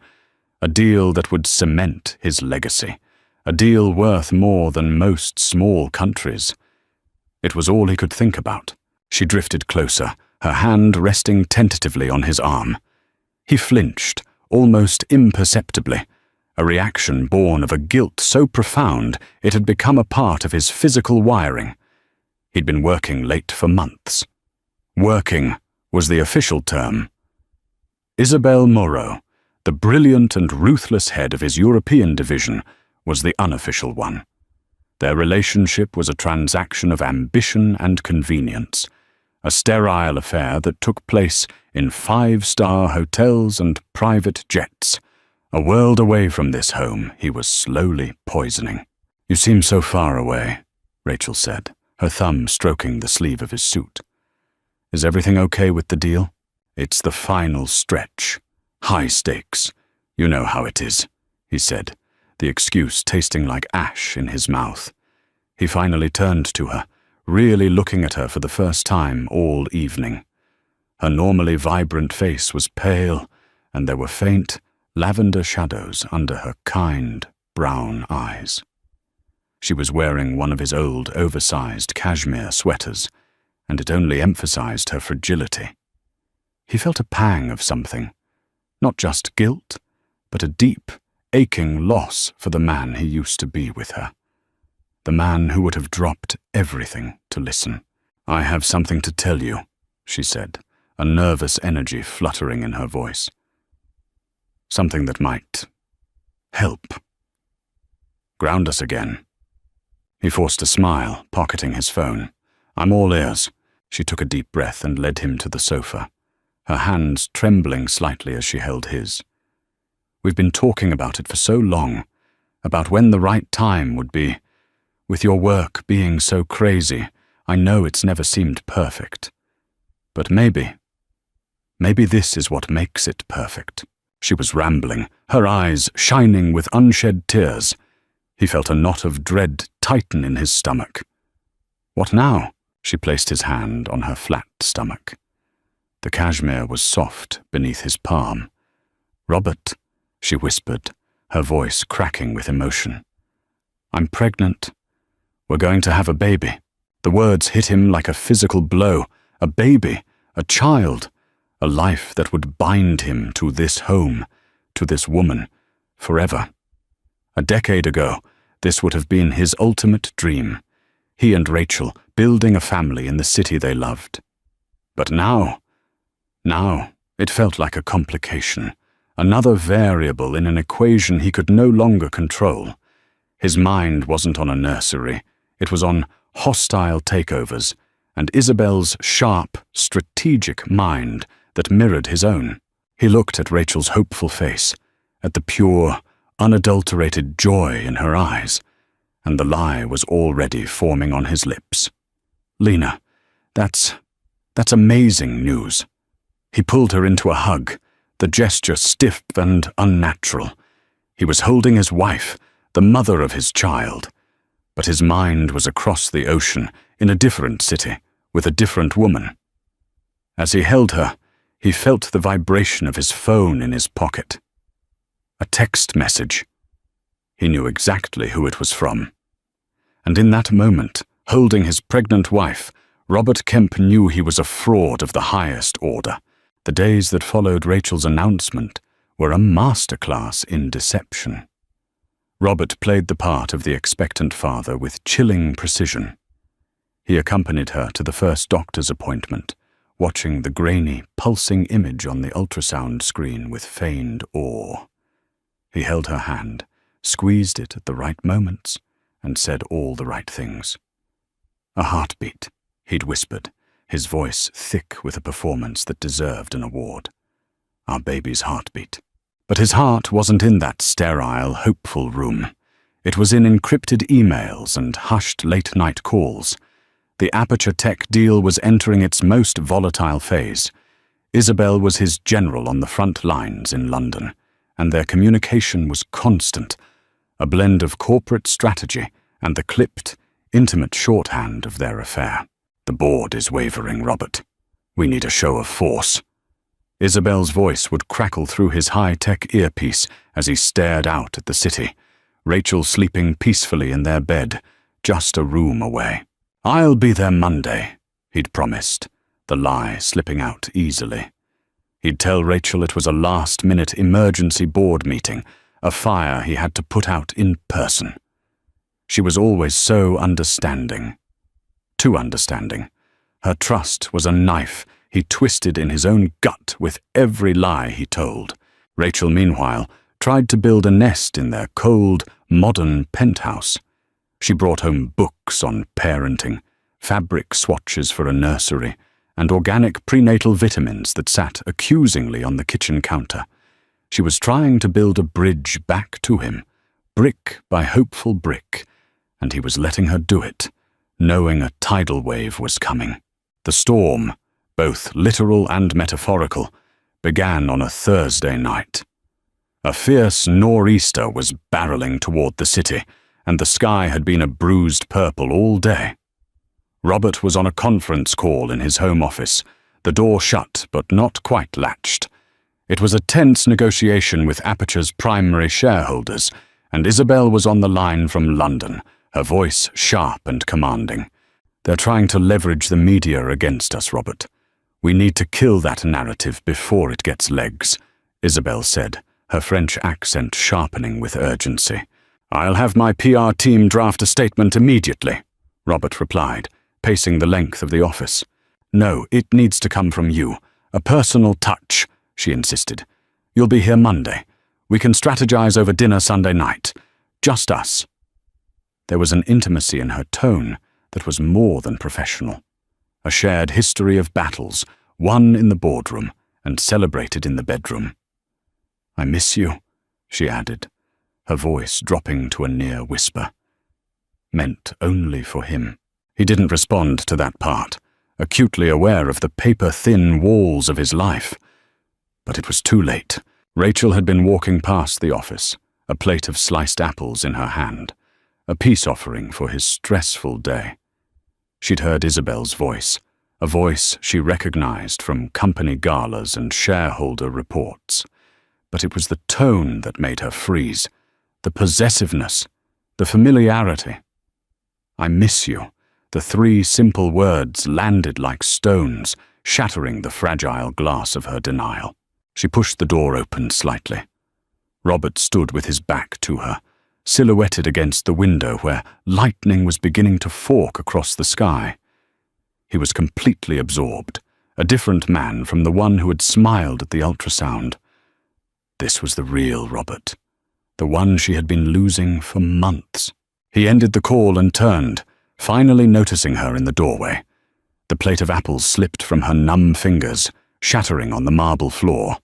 a deal that would cement his legacy, a deal worth more than most small countries. It was all he could think about. She drifted closer, her hand resting tentatively on his arm. He flinched, almost imperceptibly, a reaction born of a guilt so profound it had become a part of his physical wiring. He'd been working late for months. Working was the official term. Isabel Moreau, the brilliant and ruthless head of his European division, was the unofficial one. Their relationship was a transaction of ambition and convenience, a sterile affair that took place in 5-star hotels and private jets. A world away from this home he was slowly poisoning. "You seem so far away," Rachel said, her thumb stroking the sleeve of his suit. "Is everything okay with the deal?" "It's the final stretch. High stakes. You know how it is," he said, the excuse tasting like ash in his mouth. He finally turned to her, really looking at her for the first time all evening. Her normally vibrant face was pale, and there were faint, lavender shadows under her kind, brown eyes. She was wearing one of his old, oversized cashmere sweaters, and it only emphasized her fragility. He felt a pang of something, not just guilt, but a deep, aching loss for the man he used to be with her. The man who would have dropped everything to listen. "I have something to tell you," she said, a nervous energy fluttering in her voice. "Something that might help. Ground us again." He forced a smile, pocketing his phone. "I'm all ears." She took a deep breath and led him to the sofa, her hands trembling slightly as she held his. "We've been talking about it for so long, about when the right time would be. With your work being so crazy, I know it's never seemed perfect. But maybe this is what makes it perfect." She was rambling, her eyes shining with unshed tears. He felt a knot of dread tighten in his stomach. "What now?" She placed his hand on her flat stomach. The cashmere was soft beneath his palm. "Robert," she whispered, her voice cracking with emotion. "I'm pregnant. We're going to have a baby." The words hit him like a physical blow. A baby, a child, a life that would bind him to this home, to this woman, forever. A decade ago, this would have been his ultimate dream. He and Rachel building a family in the city they loved. But now it felt like a complication, another variable in an equation he could no longer control. His mind wasn't on a nursery, it was on hostile takeovers, and Isabel's sharp, strategic mind that mirrored his own. He looked at Rachel's hopeful face, at the pure, unadulterated joy in her eyes, and the lie was already forming on his lips. "Lena, that's amazing news." He pulled her into a hug, the gesture stiff and unnatural. He was holding his wife, the mother of his child, but his mind was across the ocean, in a different city, with a different woman. As he held her, he felt the vibration of his phone in his pocket. A text message. He knew exactly who it was from. And in that moment, holding his pregnant wife, Robert Kemp knew he was a fraud of the highest order. The days that followed Rachel's announcement were a masterclass in deception. Robert played the part of the expectant father with chilling precision. He accompanied her to the first doctor's appointment, watching the grainy, pulsing image on the ultrasound screen with feigned awe. He held her hand, squeezed it at the right moments, and said all the right things. "A heartbeat," he'd whispered, his voice thick with a performance that deserved an award. Our baby's heartbeat. But his heart wasn't in that sterile, hopeful room. It was in encrypted emails and hushed late-night calls. The Aperture Tech deal was entering its most volatile phase. Isabel was his general on the front lines in London, and their communication was constant, a blend of corporate strategy and the clipped, intimate shorthand of their affair. "The board is wavering, Robert. We need a show of force." Isabel's voice would crackle through his high-tech earpiece as he stared out at the city, Rachel sleeping peacefully in their bed, just a room away. "I'll be there Monday," he'd promised, the lie slipping out easily. He'd tell Rachel it was a last-minute emergency board meeting, a fire he had to put out in person. She was always so understanding. Too understanding. Her trust was a knife he twisted in his own gut with every lie he told. Rachel, meanwhile, tried to build a nest in their cold, modern penthouse. She brought home books on parenting, fabric swatches for a nursery, and organic prenatal vitamins that sat accusingly on the kitchen counter. She was trying to build a bridge back to him, brick by hopeful brick, and he was letting her do it, knowing a tidal wave was coming. The storm, both literal and metaphorical, began on a Thursday night. A fierce nor'easter was barreling toward the city, and the sky had been a bruised purple all day. Robert was on a conference call in his home office, the door shut but not quite latched. It was a tense negotiation with Aperture's primary shareholders, and Isabel was on the line from London, her voice sharp and commanding. "They're trying to leverage the media against us, Robert. We need to kill that narrative before it gets legs," Isabel said, her French accent sharpening with urgency. "I'll have my PR team draft a statement immediately," Robert replied, pacing the length of the office. "No, it needs to come from you. A personal touch," she insisted. "You'll be here Monday. We can strategize over dinner Sunday night. Just us." There was an intimacy in her tone that was more than professional. A shared history of battles, won in the boardroom and celebrated in the bedroom. "I miss you," she added, her voice dropping to a near whisper. Meant only for him. He didn't respond to that part, acutely aware of the paper-thin walls of his life. But it was too late. Rachel had been walking past the office, a plate of sliced apples in her hand, a peace offering for his stressful day. She'd heard Isabel's voice, a voice she recognized from company galas and shareholder reports. But it was the tone that made her freeze, the possessiveness, the familiarity. "I miss you." The three simple words landed like stones, shattering the fragile glass of her denial. She pushed the door open slightly. Robert stood with his back to her, silhouetted against the window where lightning was beginning to fork across the sky. He was completely absorbed, a different man from the one who had smiled at the ultrasound. This was the real Robert, the one she had been losing for months. He ended the call and turned, finally noticing her in the doorway. The plate of apples slipped from her numb fingers, shattering on the marble floor.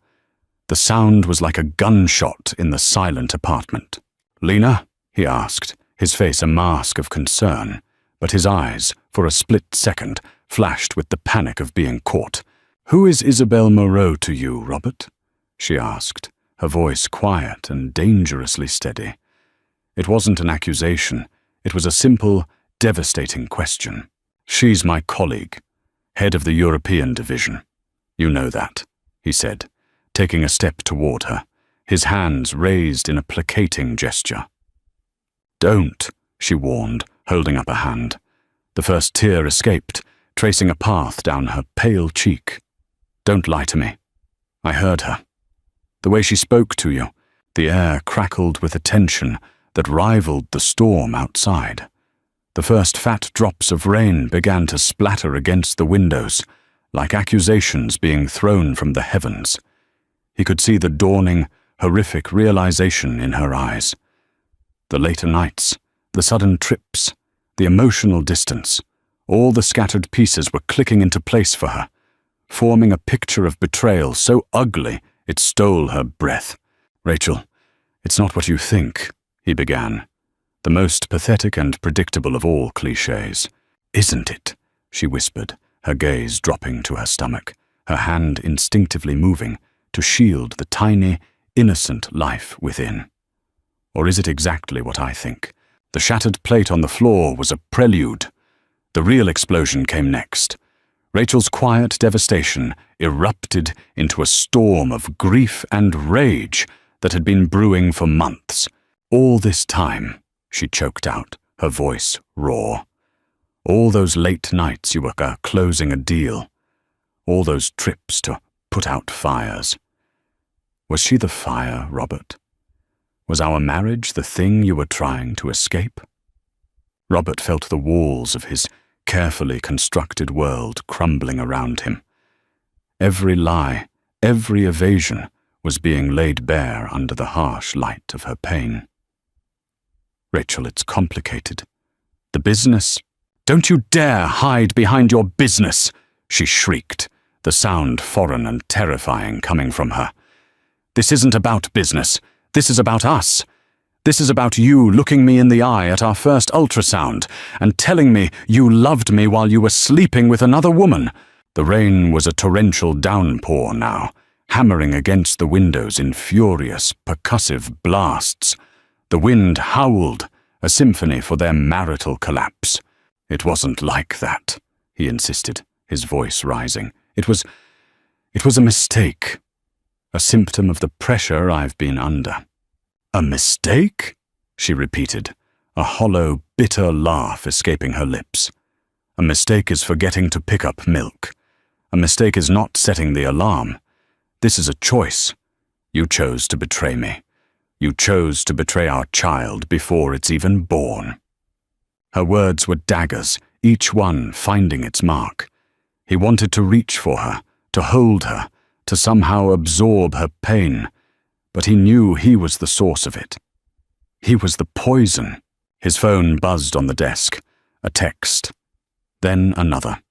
The sound was like a gunshot in the silent apartment. "Lena?" he asked, his face a mask of concern, but his eyes, for a split second, flashed with the panic of being caught. "Who is Isabel Moreau to you, Robert?" she asked, her voice quiet and dangerously steady. It wasn't an accusation. It was a simple, devastating question. "She's my colleague, head of the European division. You know that," he said, taking a step toward her, his hands raised in a placating gesture. "Don't," she warned, holding up a hand. The first tear escaped, tracing a path down her pale cheek. "Don't lie to me." I heard her. The way she spoke to you, the air crackled with a tension that rivaled the storm outside. The first fat drops of rain began to splatter against the windows, like accusations being thrown from the heavens. He could see the dawning, horrific realization in her eyes. The later nights, the sudden trips, the emotional distance, all the scattered pieces were clicking into place for her, forming a picture of betrayal so ugly it stole her breath. "Rachel, it's not what you think," he began, the most pathetic and predictable of all clichés. "Isn't it?" she whispered, her gaze dropping to her stomach, her hand instinctively moving to shield the tiny, innocent life within. "Or is it exactly what I think?" The shattered plate on the floor was a prelude. The real explosion came next. Rachel's quiet devastation erupted into a storm of grief and rage that had been brewing for months. "All this time," she choked out, her voice raw. "All those late nights you were closing a deal. All those trips to put out fires. Was she the fire, Robert? Was our marriage the thing you were trying to escape?" Robert felt the walls of his carefully constructed world crumbling around him. Every lie, every evasion was being laid bare under the harsh light of her pain. "Rachel, it's complicated. The business—" "Don't you dare hide behind your business!" she shrieked, the sound foreign and terrifying coming from her. "This isn't about business. This is about us. This is about you looking me in the eye at our first ultrasound and telling me you loved me while you were sleeping with another woman." The rain was a torrential downpour now, hammering against the windows in furious, percussive blasts. The wind howled, a symphony for their marital collapse. "It wasn't like that," he insisted, his voice rising. It was a mistake, a symptom of the pressure I've been under." "A mistake?" she repeated, a hollow, bitter laugh escaping her lips. "A mistake is forgetting to pick up milk. A mistake is not setting the alarm. This is a choice. You chose to betray me. You chose to betray our child before it's even born." Her words were daggers, each one finding its mark. He wanted to reach for her, to hold her, to somehow absorb her pain, but he knew he was the source of it. He was the poison. His phone buzzed on the desk. A text. Then another.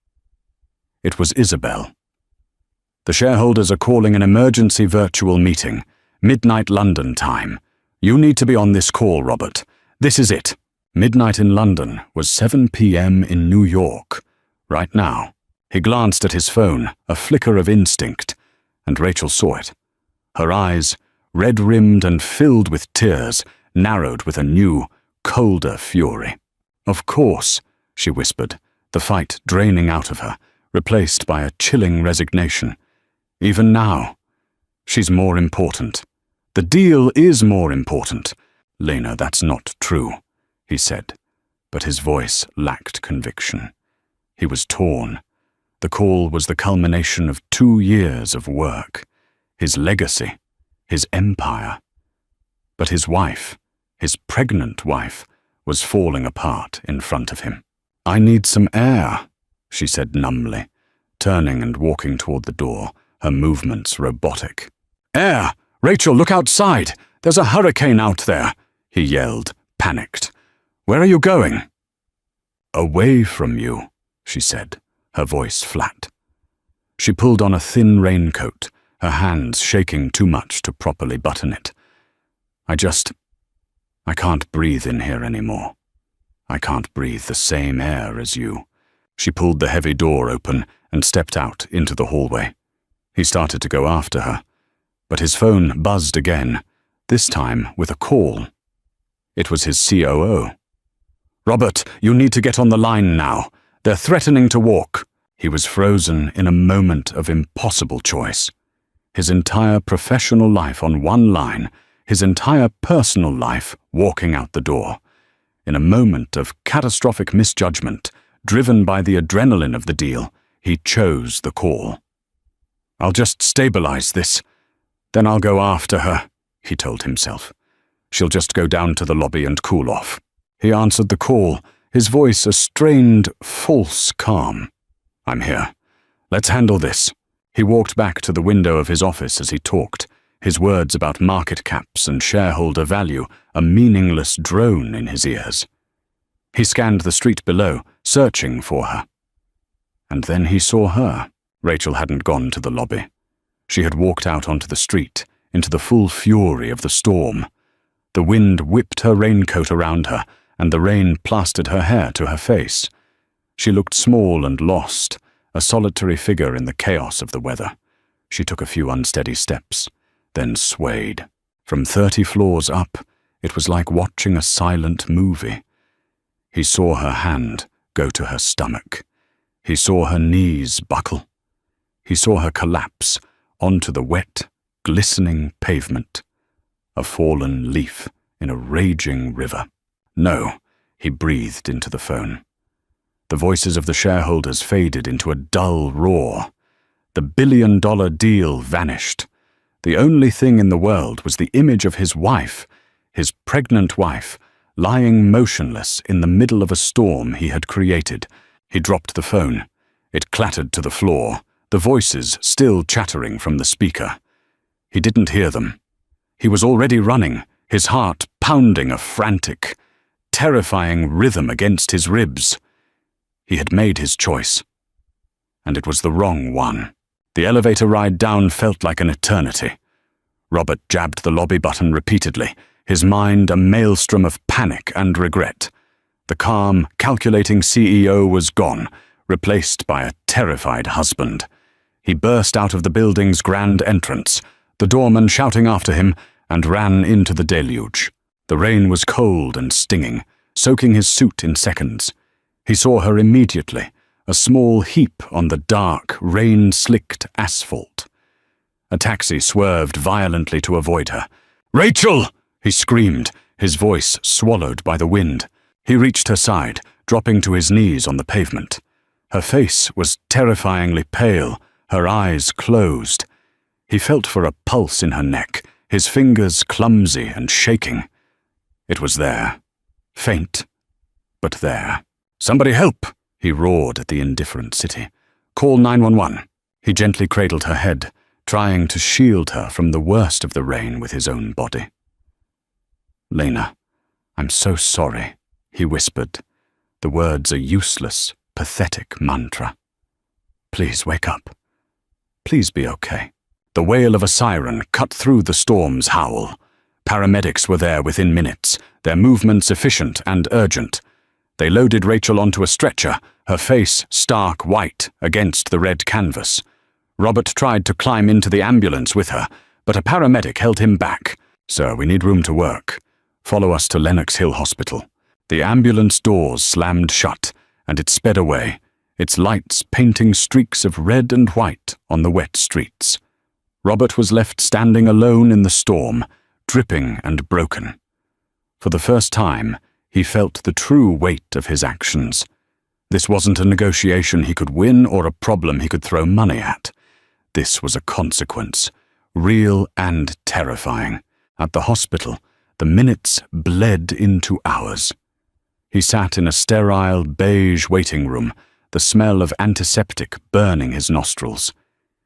It was Isabel. "The shareholders are calling an emergency virtual meeting. Midnight London time. You need to be on this call, Robert. This is it." Midnight in London was 7 p.m. in New York. Right now. He glanced at his phone, a flicker of instinct, and Rachel saw it. Her eyes, red-rimmed and filled with tears, narrowed with a new, colder fury. "Of course," she whispered, the fight draining out of her, replaced by a chilling resignation. "Even now. She's more important. The deal is more important." "Lena, that's not true," he said, but his voice lacked conviction. He was torn. The call was the culmination of 2 years of work, his legacy, his empire. But his wife, his pregnant wife, was falling apart in front of him. "I need some air," she said numbly, turning and walking toward the door, her movements robotic. "Air! Rachel, look outside! There's a hurricane out there!" he yelled, panicked. "Where are you going?" "Away from you," she said, her voice flat. She pulled on a thin raincoat, her hands shaking too much to properly button it. I can't breathe in here anymore. I can't breathe the same air as you." She pulled the heavy door open and stepped out into the hallway. He started to go after her, but his phone buzzed again, this time with a call. It was his COO. "Robert, you need to get on the line now. They're threatening to walk." He was frozen in a moment of impossible choice. His entire professional life on one line, his entire personal life walking out the door. In a moment of catastrophic misjudgment, driven by the adrenaline of the deal, he chose the call. "I'll just stabilize this. Then I'll go after her," he told himself. "She'll just go down to the lobby and cool off." He answered the call, his voice a strained, false calm. "I'm here. Let's handle this. He walked back to the window of his office as he talked, his words about market caps and shareholder value a meaningless drone in his ears. He scanned the street below, searching for her. And then he saw her. Rachel hadn't gone to the lobby. She had walked out onto the street, into the full fury of the storm. The wind whipped her raincoat around her, and the rain plastered her hair to her face. She looked small and lost, a solitary figure in the chaos of the weather. She took a few unsteady steps, then swayed. From 30 floors up, it was like watching a silent movie. He saw her hand go to her stomach. He saw her knees buckle. He saw her collapse onto the wet, glistening pavement, a fallen leaf in a raging river. No, he breathed into the phone. The voices of the shareholders faded into a dull roar. The billion-dollar deal vanished. The only thing in the world was the image of his wife, his pregnant wife, lying motionless in the middle of a storm he had created. He dropped the phone. It clattered to the floor, the voices still chattering from the speaker. He didn't hear them. He was already running, his heart pounding a frantic, terrifying rhythm against his ribs. He had made his choice, and it was the wrong one. The elevator ride down felt like an eternity. Robert jabbed the lobby button repeatedly, his mind a maelstrom of panic and regret. The calm, calculating CEO was gone, replaced by a terrified husband. He burst out of the building's grand entrance, the doorman shouting after him, and ran into the deluge. The rain was cold and stinging, soaking his suit in seconds. He saw her immediately, a small heap on the dark, rain-slicked asphalt. A taxi swerved violently to avoid her. "Rachel!" he screamed, his voice swallowed by the wind. He reached her side, dropping to his knees on the pavement. Her face was terrifyingly pale, her eyes closed. He felt for a pulse in her neck, his fingers clumsy and shaking. It was there. Faint, but there. "Somebody help!" he roared at the indifferent city. "Call 911. He gently cradled her head, trying to shield her from the worst of the rain with his own body. "Lena, I'm so sorry," he whispered, the words a useless, pathetic mantra. "Please wake up. Please be okay." The wail of a siren cut through the storm's howl. Paramedics were there within minutes, their movements efficient and urgent. They loaded Rachel onto a stretcher, her face stark white against the red canvas. Robert tried to climb into the ambulance with her, but a paramedic held him back. "Sir, we need room to work. Follow us to Lenox Hill Hospital." The ambulance doors slammed shut, and it sped away, its lights painting streaks of red and white on the wet streets. Robert was left standing alone in the storm, dripping and broken. For the first time, he felt the true weight of his actions. This wasn't a negotiation he could win or a problem he could throw money at. This was a consequence, real and terrifying. At the hospital, the minutes bled into hours. He sat in a sterile, beige waiting room, the smell of antiseptic burning his nostrils.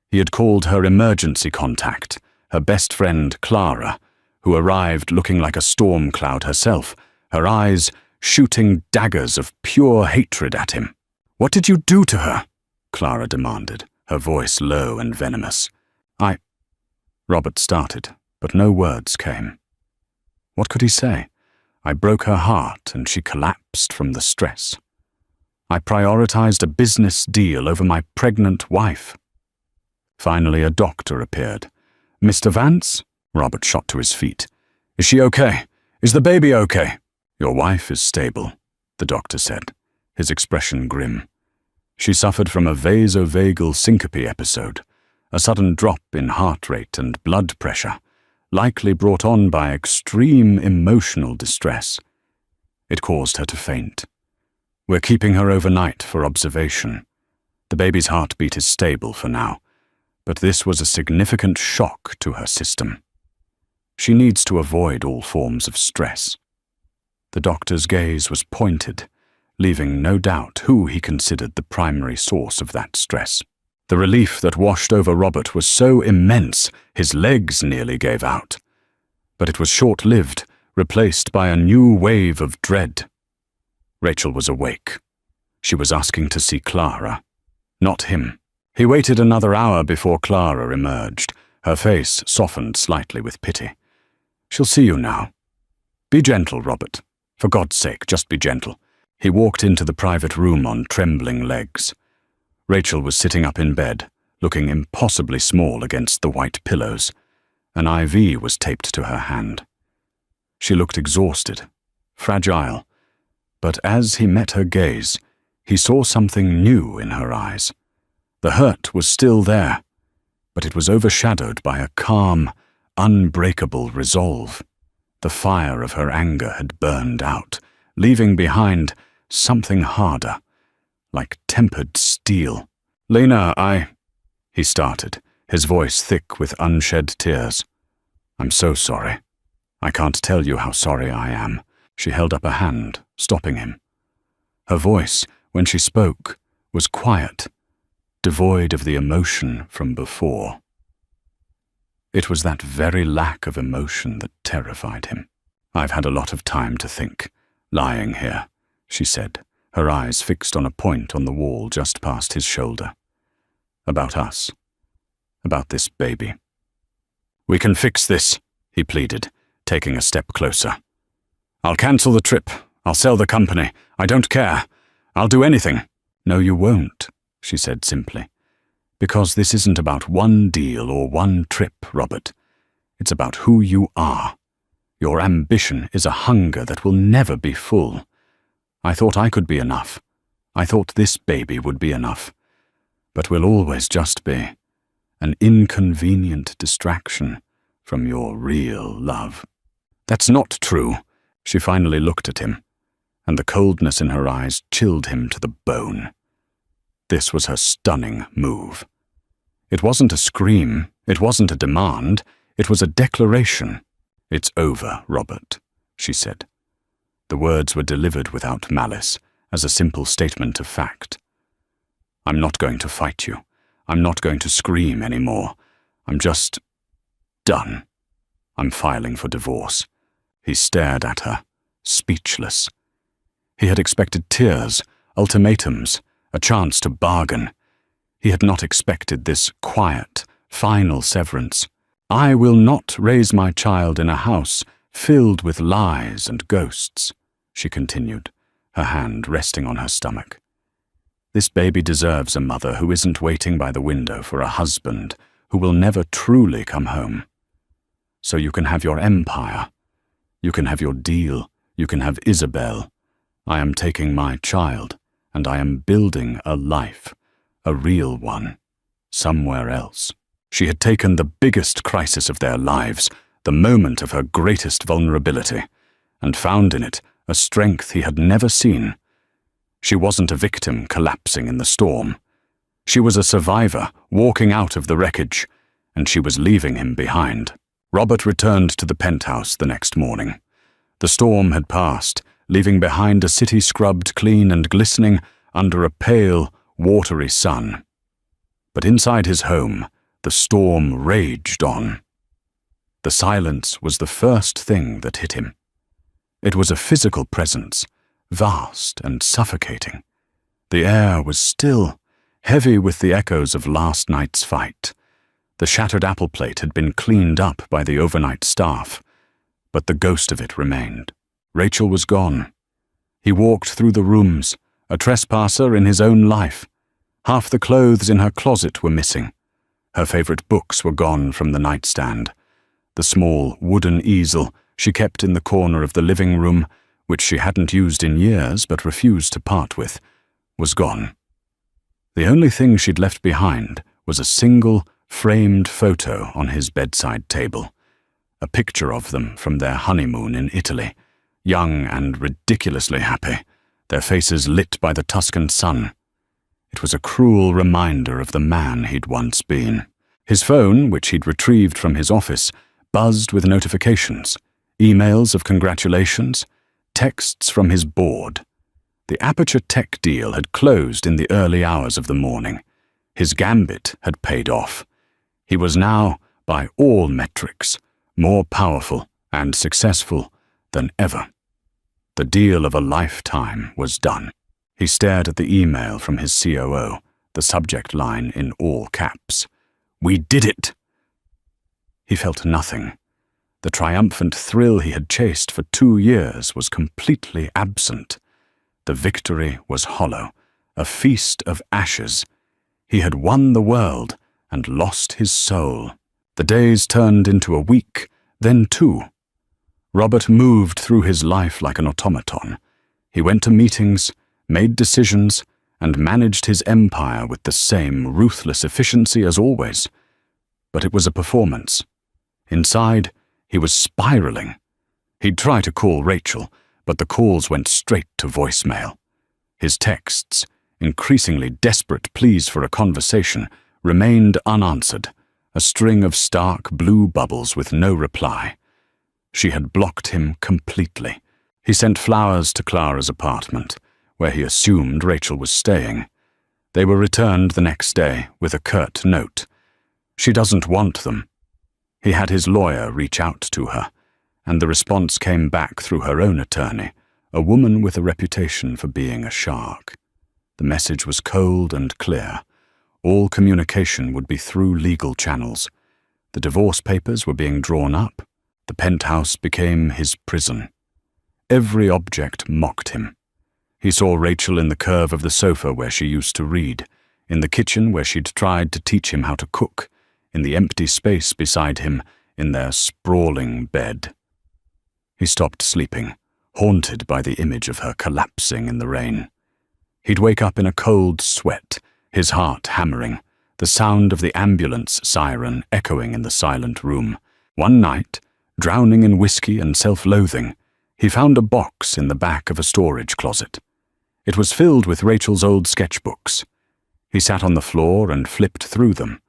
He had called her emergency contact, her best friend Clara, who arrived looking like a storm cloud herself, her eyes shooting daggers of pure hatred at him. "What did you do to her?" Clara demanded, her voice low and venomous. Robert started, but no words came. What could he say? "I broke her heart and she collapsed from the stress. I prioritized a business deal over my pregnant wife." Finally, a doctor appeared. "Mr. Vance?" Robert shot to his feet. "Is she okay? Is the baby okay?" "Your wife is stable," the doctor said, his expression grim. "She suffered from a vasovagal syncope episode, a sudden drop in heart rate and blood pressure, likely brought on by extreme emotional distress. It caused her to faint. We're keeping her overnight for observation. The baby's heartbeat is stable for now, but this was a significant shock to her system. She needs to avoid all forms of stress." The doctor's gaze was pointed, leaving no doubt who he considered the primary source of that stress. The relief that washed over Robert was so immense his legs nearly gave out. But it was short-lived, replaced by a new wave of dread. Rachel was awake. She was asking to see Clara, not him. He waited another hour before Clara emerged, her face softened slightly with pity. "She'll see you now. Be gentle, Robert. For God's sake, just be gentle." He walked into the private room on trembling legs. Rachel was sitting up in bed, looking impossibly small against the white pillows. An IV was taped to her hand. She looked exhausted, fragile, but as he met her gaze, he saw something new in her eyes. The hurt was still there, but it was overshadowed by a calm, unbreakable resolve. The fire of her anger had burned out, leaving behind something harder, like tempered steel. "Lena, he started, his voice thick with unshed tears. "I'm so sorry. I can't tell you how sorry I am." She held up a hand, stopping him. Her voice, when she spoke, was quiet, devoid of the emotion from before. It was that very lack of emotion that terrified him. "I've had a lot of time to think, lying here," she said, her eyes fixed on a point on the wall just past his shoulder. "About us. About this baby." "We can fix this," he pleaded, taking a step closer. "I'll cancel the trip. I'll sell the company. I don't care. I'll do anything." "No, you won't," she said simply. "Because this isn't about one deal or one trip, Robert. It's about who you are. Your ambition is a hunger that will never be full. I thought I could be enough. I thought this baby would be enough. But we'll always just be an inconvenient distraction from your real love." "That's not true." She finally looked at him, and the coldness in her eyes chilled him to the bone. This was her stunning move. It wasn't a scream, it wasn't a demand, it was a declaration. "It's over, Robert," she said. The words were delivered without malice, as a simple statement of fact. "I'm not going to fight you. I'm not going to scream anymore. I'm just done. I'm filing for divorce." He stared at her, speechless. He had expected tears, ultimatums, a chance to bargain. He had not expected this quiet, final severance. "I will not raise my child in a house filled with lies and ghosts," she continued, her hand resting on her stomach. "This baby deserves a mother who isn't waiting by the window for a husband who will never truly come home. So you can have your empire. You can have your deal. You can have Isabel. I am taking my child, and I am building a life, a real one, somewhere else." She had taken the biggest crisis of their lives, the moment of her greatest vulnerability, and found in it a strength he had never seen. She wasn't a victim collapsing in the storm. She was a survivor walking out of the wreckage, and she was leaving him behind. Robert returned to the penthouse the next morning. The storm had passed, leaving behind a city scrubbed clean and glistening under a pale, watery sun. But inside his home, the storm raged on. The silence was the first thing that hit him. It was a physical presence, vast and suffocating. The air was still, heavy with the echoes of last night's fight. The shattered apple plate had been cleaned up by the overnight staff, but the ghost of it remained. Rachel was gone. He walked through the rooms, a trespasser in his own life. Half the clothes in her closet were missing. Her favorite books were gone from the nightstand. The small wooden easel she kept in the corner of the living room, which she hadn't used in years but refused to part with, was gone. The only thing she'd left behind was a single, framed photo on his bedside table, a picture of them from their honeymoon in Italy, young and ridiculously happy, their faces lit by the Tuscan sun. It was a cruel reminder of the man he'd once been. His phone, which he'd retrieved from his office, buzzed with notifications, emails of congratulations, texts from his board. The Aperture Tech deal had closed in the early hours of the morning. His gambit had paid off. He was now, by all metrics, more powerful and successful than ever. The deal of a lifetime was done. He stared at the email from his COO, the subject line in all caps. "We did it!" He felt nothing. The triumphant thrill he had chased for 2 years was completely absent. The victory was hollow, a feast of ashes. He had won the world and lost his soul. The days turned into a week, then 2. Robert moved through his life like an automaton. He went to meetings, made decisions, and managed his empire with the same ruthless efficiency as always. But it was a performance. Inside, he was spiraling. He'd try to call Rachel, but the calls went straight to voicemail. His texts, increasingly desperate pleas for a conversation, remained unanswered, a string of stark blue bubbles with no reply. She had blocked him completely. He sent flowers to Clara's apartment, where he assumed Rachel was staying. They were returned the next day with a curt note. "She doesn't want them." He had his lawyer reach out to her, and the response came back through her own attorney, a woman with a reputation for being a shark. The message was cold and clear. All communication would be through legal channels. The divorce papers were being drawn up. The penthouse became his prison. Every object mocked him. He saw Rachel in the curve of the sofa where she used to read, in the kitchen where she'd tried to teach him how to cook, in the empty space beside him in their sprawling bed. He stopped sleeping, haunted by the image of her collapsing in the rain. He'd wake up in a cold sweat, his heart hammering, the sound of the ambulance siren echoing in the silent room. One night, drowning in whiskey and self-loathing, he found a box in the back of a storage closet. It was filled with Rachel's old sketchbooks. He sat on the floor and flipped through them.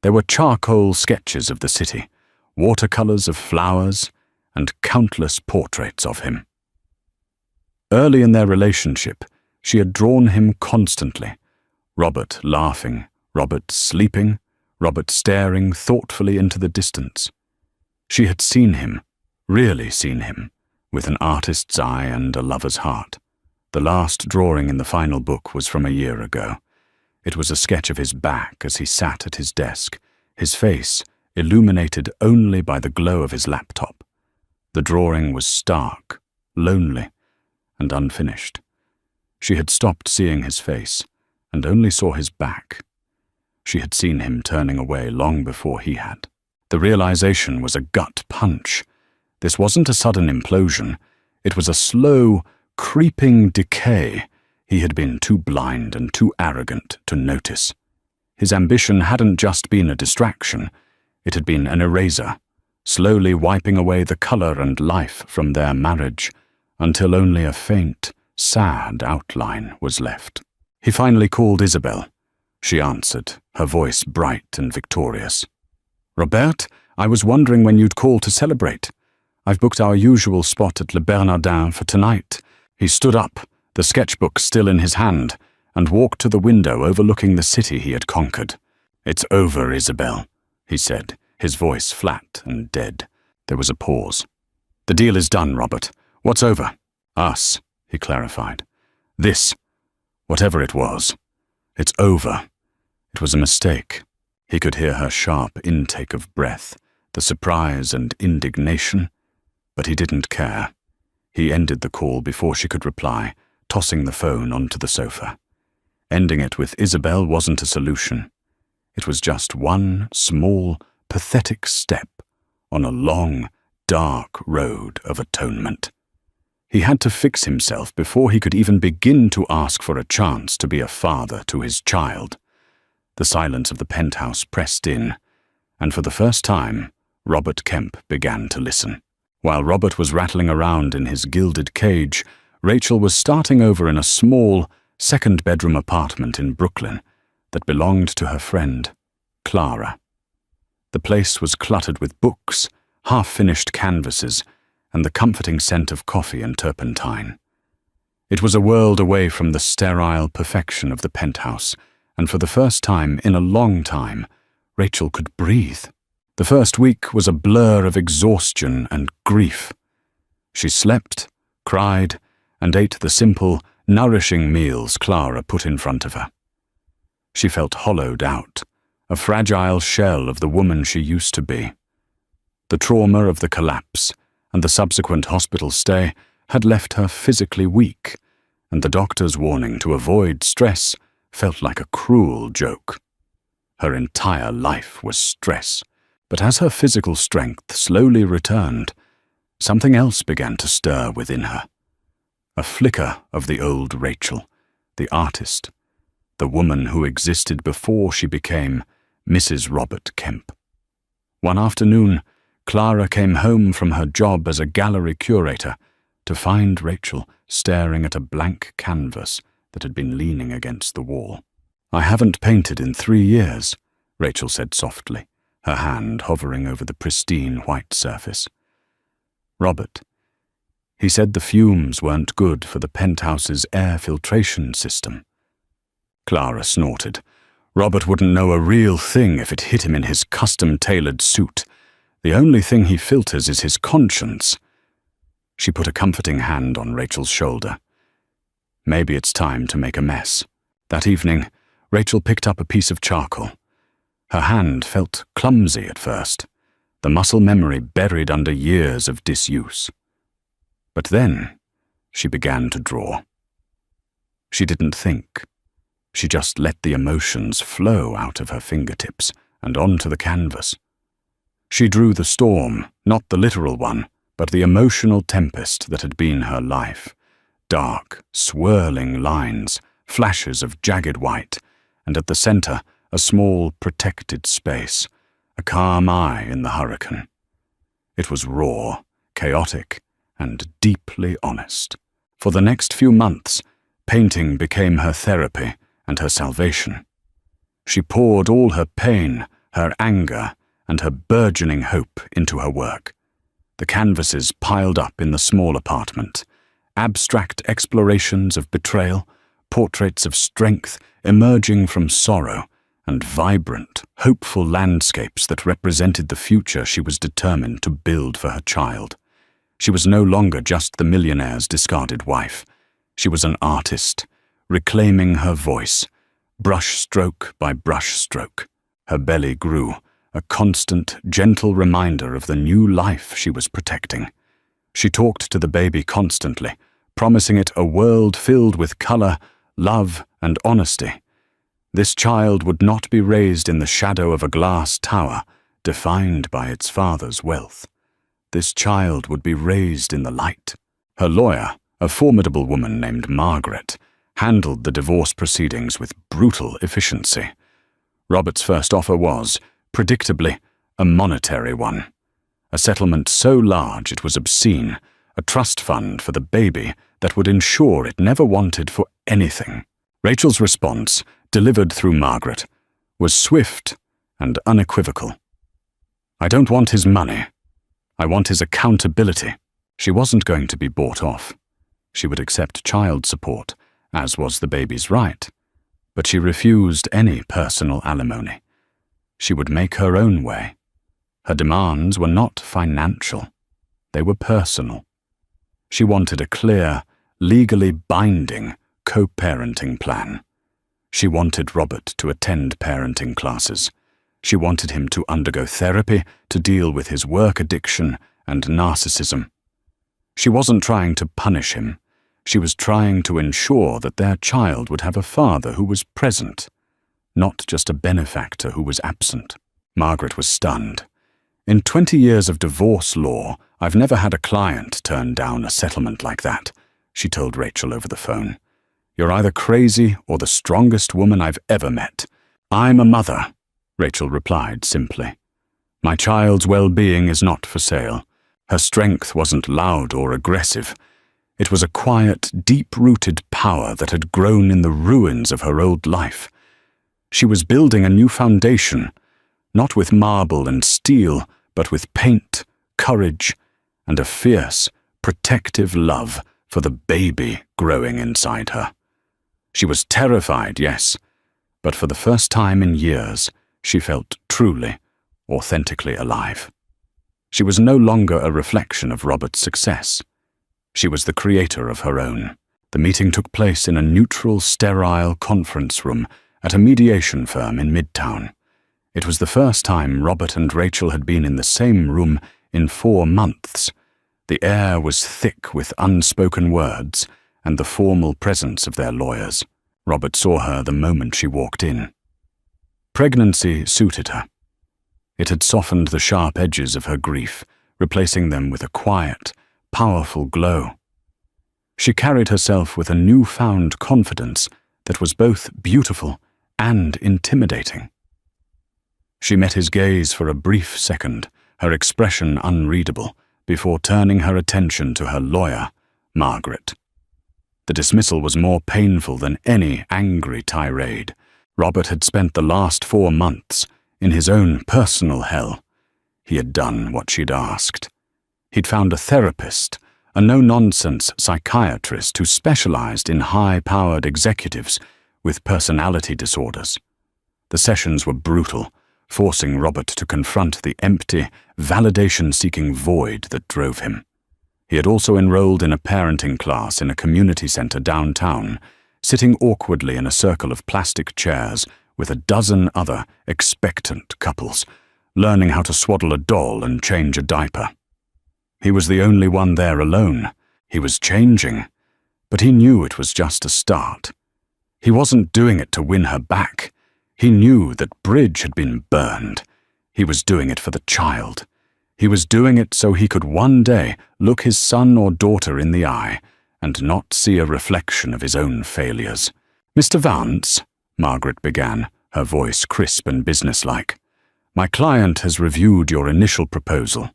There were charcoal sketches of the city, watercolors of flowers, and countless portraits of him. Early in their relationship, she had drawn him constantly. Robert laughing, Robert sleeping, Robert staring thoughtfully into the distance. She had seen him, really seen him, with an artist's eye and a lover's heart. The last drawing in the final book was from a year ago. It was a sketch of his back as he sat at his desk, his face illuminated only by the glow of his laptop. The drawing was stark, lonely, and unfinished. She had stopped seeing his face and only saw his back. She had seen him turning away long before he had. The realization was a gut punch. This wasn't a sudden implosion. It was a slow, creeping decay he had been too blind and too arrogant to notice. His ambition hadn't just been a distraction. It had been an eraser, slowly wiping away the color and life from their marriage, until only a faint, sad outline was left. He finally called Isabel. She answered, her voice bright and victorious. "Robert, I was wondering when you'd call to celebrate. I've booked our usual spot at Le Bernardin for tonight." He stood up, the sketchbook still in his hand, and walked to the window overlooking the city he had conquered. "It's over, Isabel," he said, his voice flat and dead. There was a pause. "The deal is done, Robert. What's over?" "Us," he clarified. "This, whatever it was. It's over." It was a mistake. He could hear her sharp intake of breath, the surprise and indignation, but he didn't care. He ended the call before she could reply, tossing the phone onto the sofa. Ending it with Isabel wasn't a solution. It was just one small, pathetic step on a long, dark road of atonement. He had to fix himself before he could even begin to ask for a chance to be a father to his child. The silence of the penthouse pressed in, and for the first time, Robert Kemp began to listen. While Robert was rattling around in his gilded cage, Rachel was starting over in a small, second-bedroom apartment in Brooklyn that belonged to her friend, Clara. The place was cluttered with books, half-finished canvases, and the comforting scent of coffee and turpentine. It was a world away from the sterile perfection of the penthouse, and for the first time in a long time, Rachel could breathe. The first week was a blur of exhaustion and grief. She slept, cried, and ate the simple, nourishing meals Clara put in front of her. She felt hollowed out, a fragile shell of the woman she used to be. The trauma of the collapse and the subsequent hospital stay had left her physically weak, and the doctor's warning to avoid stress felt like a cruel joke. Her entire life was stress, but as her physical strength slowly returned, something else began to stir within her. A flicker of the old Rachel, the artist, the woman who existed before she became Mrs. Robert Kemp. One afternoon, Clara came home from her job as a gallery curator to find Rachel staring at a blank canvas that had been leaning against the wall. "I haven't painted in 3 years," Rachel said softly, her hand hovering over the pristine white surface. "Robert, he said the fumes weren't good for the penthouse's air filtration system." Clara snorted. Robert wouldn't know a real thing if it hit him in his custom-tailored suit. The only thing he filters is his conscience. She put a comforting hand on Rachel's shoulder. Maybe it's time to make a mess. That evening, Rachel picked up a piece of charcoal. Her hand felt clumsy at first, the muscle memory buried under years of disuse. But then, she began to draw. She didn't think. She just let the emotions flow out of her fingertips and onto the canvas. She drew the storm, not the literal one, but the emotional tempest that had been her life. Dark, swirling lines, flashes of jagged white, and at the center, a small, protected space, a calm eye in the hurricane. It was raw, chaotic, and deeply honest. For the next few months, painting became her therapy and her salvation. She poured all her pain, her anger, and her burgeoning hope into her work. The canvases piled up in the small apartment, abstract explorations of betrayal, portraits of strength emerging from sorrow, and vibrant, hopeful landscapes that represented the future she was determined to build for her child. She was no longer just the millionaire's discarded wife. She was an artist, reclaiming her voice, brushstroke by brushstroke. Her belly grew, a constant, gentle reminder of the new life she was protecting. She talked to the baby constantly, promising it a world filled with color, love, and honesty. This child would not be raised in the shadow of a glass tower, defined by its father's wealth. This child would be raised in the light. Her lawyer, a formidable woman named Margaret, handled the divorce proceedings with brutal efficiency. Robert's first offer was, predictably, a monetary one. A settlement so large it was obscene, a trust fund for the baby that would ensure it never wanted for anything. Rachel's response, delivered through Margaret, was swift and unequivocal. "I don't want his money. I want his accountability." She wasn't going to be bought off. She would accept child support, as was the baby's right, but she refused any personal alimony. She would make her own way. Her demands were not financial. They were personal. She wanted a clear, legally binding co-parenting plan. She wanted Robert to attend parenting classes. She wanted him to undergo therapy to deal with his work addiction and narcissism. She wasn't trying to punish him. She was trying to ensure that their child would have a father who was present, not just a benefactor who was absent. Margaret was stunned. "In 20 years of divorce law, I've never had a client turn down a settlement like that," she told Rachel over the phone. "You're either crazy or the strongest woman I've ever met." "I'm a mother," Rachel replied simply. "My child's well-being is not for sale." Her strength wasn't loud or aggressive. It was a quiet, deep-rooted power that had grown in the ruins of her old life. She was building a new foundation, not with marble and steel, but with paint, courage, and a fierce, protective love for the baby growing inside her. She was terrified, yes, but for the first time in years, she felt truly, authentically alive. She was no longer a reflection of Robert's success. She was the creator of her own. The meeting took place in a neutral, sterile conference room at a mediation firm in Midtown. It was the first time Robert and Rachel had been in the same room in 4 months. The air was thick with unspoken words and the formal presence of their lawyers. Robert saw her the moment she walked in. Pregnancy suited her. It had softened the sharp edges of her grief, replacing them with a quiet, powerful glow. She carried herself with a newfound confidence that was both beautiful and intimidating. She met his gaze for a brief second, her expression unreadable, before turning her attention to her lawyer, Margaret. The dismissal was more painful than any angry tirade. Robert had spent the last 4 months in his own personal hell. He had done what she'd asked. He'd found a therapist, a no-nonsense psychiatrist who specialized in high-powered executives with personality disorders. The sessions were brutal, forcing Robert to confront the empty, validation-seeking void that drove him. He had also enrolled in a parenting class in a community center downtown, sitting awkwardly in a circle of plastic chairs with a dozen other expectant couples, learning how to swaddle a doll and change a diaper. He was the only one there alone. He was changing, but he knew it was just a start. He wasn't doing it to win her back. He knew that bridge had been burned. He was doing it for the child. He was doing it so he could one day look his son or daughter in the eye and not see a reflection of his own failures. "Mr. Vance," Margaret began, her voice crisp and businesslike, "my client has reviewed your initial proposal.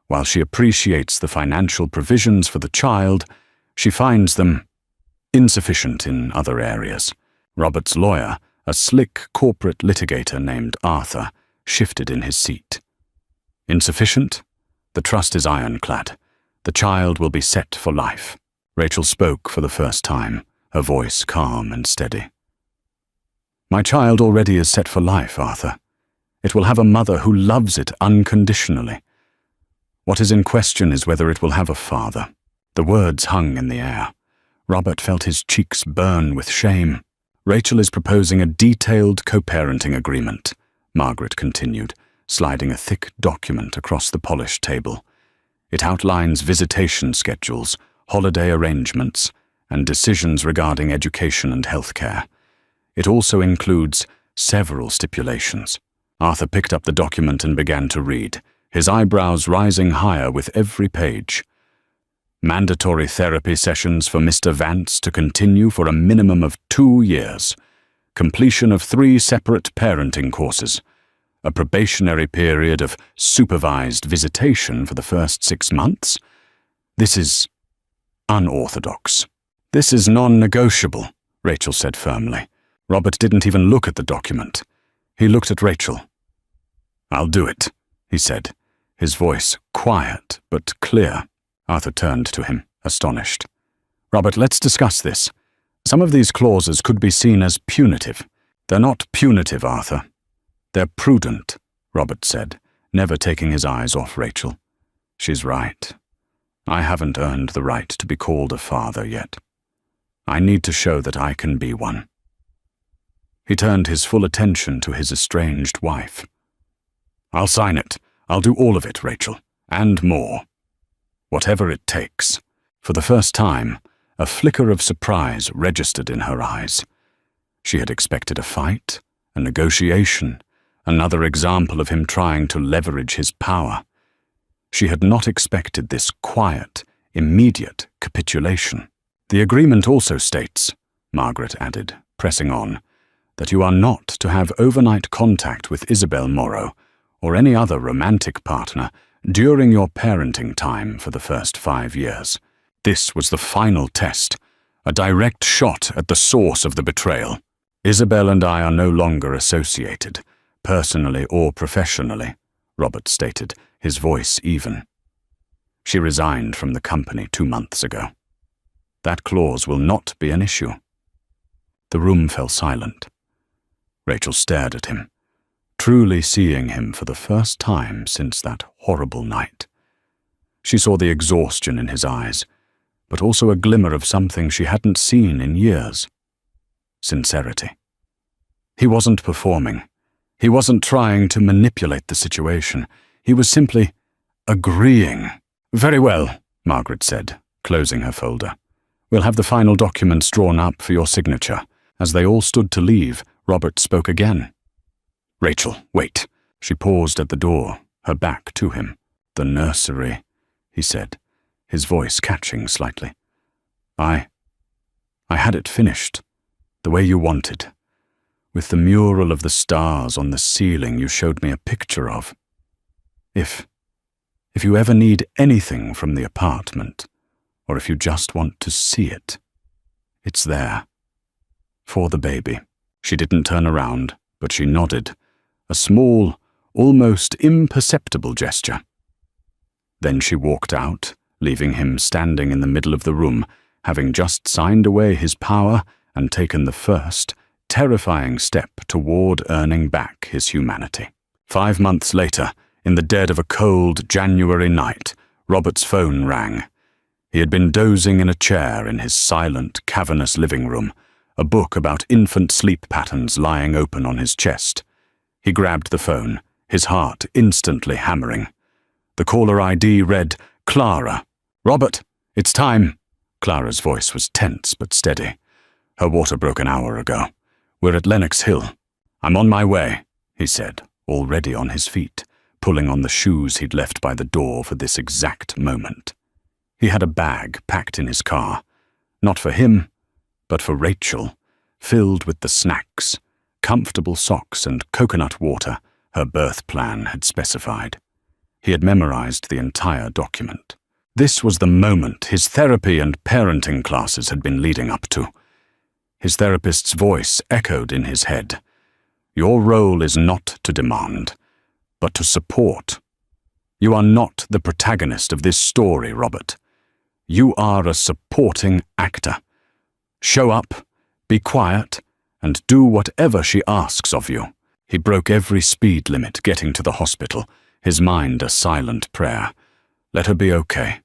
While she appreciates the financial provisions for the child, she finds them insufficient in other areas." Robert's lawyer, a slick corporate litigator named Arthur, shifted in his seat. "Insufficient? The trust is ironclad. The child will be set for life." Rachel spoke for the first time, her voice calm and steady. "My child already is set for life, Arthur. It will have a mother who loves it unconditionally. What is in question is whether it will have a father." The words hung in the air. Robert felt his cheeks burn with shame. "Rachel is proposing a detailed co-parenting agreement," Margaret continued, sliding a thick document across the polished table. "It outlines visitation schedules, holiday arrangements, and decisions regarding education and healthcare. It also includes several stipulations." Arthur picked up the document and began to read, his eyebrows rising higher with every page. "Mandatory therapy sessions for Mr. Vance to continue for a minimum of 2 years. Completion of 3 separate parenting courses. A probationary period of supervised visitation for the first 6 months. This is unorthodox." "This is non-negotiable," Rachel said firmly. Robert didn't even look at the document. He looked at Rachel. "I'll do it," he said, his voice quiet but clear. Arthur turned to him, astonished. "Robert, let's discuss this. Some of these clauses could be seen as punitive." "They're not punitive, Arthur. They're prudent," Robert said, never taking his eyes off Rachel. "She's right. I haven't earned the right to be called a father yet. I need to show that I can be one." He turned his full attention to his estranged wife. "I'll sign it. I'll do all of it, Rachel, and more. Whatever it takes." For the first time, a flicker of surprise registered in her eyes. She had expected a fight, a negotiation, another example of him trying to leverage his power. She had not expected this quiet, immediate capitulation. "The agreement also states," Margaret added, pressing on, "that you are not to have overnight contact with Isabel Morrow or any other romantic partner during your parenting time for the first 5 years. This was the final test, a direct shot at the source of the betrayal. Isabel and I are no longer associated, personally or professionally," Robert stated, his voice even. "She resigned from the company 2 months ago. That clause will not be an issue." The room fell silent. Rachel stared at him, truly seeing him for the first time since that horrible night. She saw the exhaustion in his eyes, but also a glimmer of something she hadn't seen in years. Sincerity. He wasn't performing. He wasn't trying to manipulate the situation. He was simply agreeing. "Very well," Margaret said, closing her folder. "We'll have the final documents drawn up for your signature." As they all stood to leave, Robert spoke again. "Rachel, wait." She paused at the door, her back to him. "The nursery," he said, his voice catching slightly. I had it finished, the way you wanted, with the mural of the stars on the ceiling you showed me a picture of. If you ever need anything from the apartment, or if you just want to see it, it's there. For the baby." She didn't turn around, but she nodded, a small, almost imperceptible gesture. Then she walked out, leaving him standing in the middle of the room, having just signed away his power and taken the first, terrifying step toward earning back his humanity. 5 months later, in the dead of a cold January night, Robert's phone rang. He had been dozing in a chair in his silent, cavernous living room, a book about infant sleep patterns lying open on his chest. He grabbed the phone, his heart instantly hammering. The caller ID read, "Clara." "Robert, it's time." Clara's voice was tense but steady. "Her water broke an hour ago. We're at Lenox Hill." "I'm on my way," he said, already on his feet, pulling on the shoes he'd left by the door for this exact moment. He had a bag packed in his car, not for him, but for Rachel, filled with the snacks, comfortable socks and coconut water her birth plan had specified. He had memorized the entire document. This was the moment his therapy and parenting classes had been leading up to. His therapist's voice echoed in his head. "Your role is not to demand, but to support. You are not the protagonist of this story, Robert. You are a supporting actor. Show up, be quiet, and do whatever she asks of you." He broke every speed limit getting to the hospital, his mind a silent prayer. Let her be okay.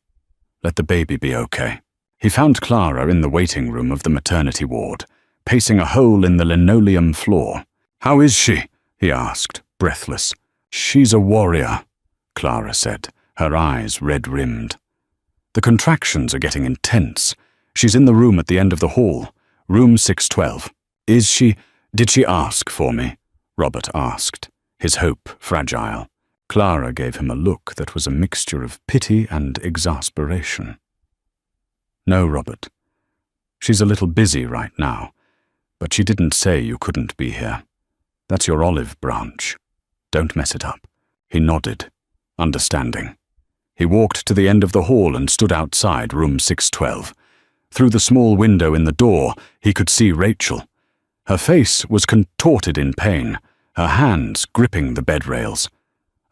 Let the baby be okay. He found Clara in the waiting room of the maternity ward, pacing a hole in the linoleum floor. "How is she?" he asked, breathless. "She's a warrior," Clara said, her eyes red-rimmed. "The contractions are getting intense. She's in the room at the end of the hall, room 612. Did she ask for me?" Robert asked, his hope fragile. Clara gave him a look that was a mixture of pity and exasperation. "No, Robert. She's a little busy right now, but she didn't say you couldn't be here. That's your olive branch. Don't mess it up." He nodded, understanding. He walked to the end of the hall and stood outside room 612. Through the small window in the door, he could see Rachel. Her face was contorted in pain, her hands gripping the bed rails.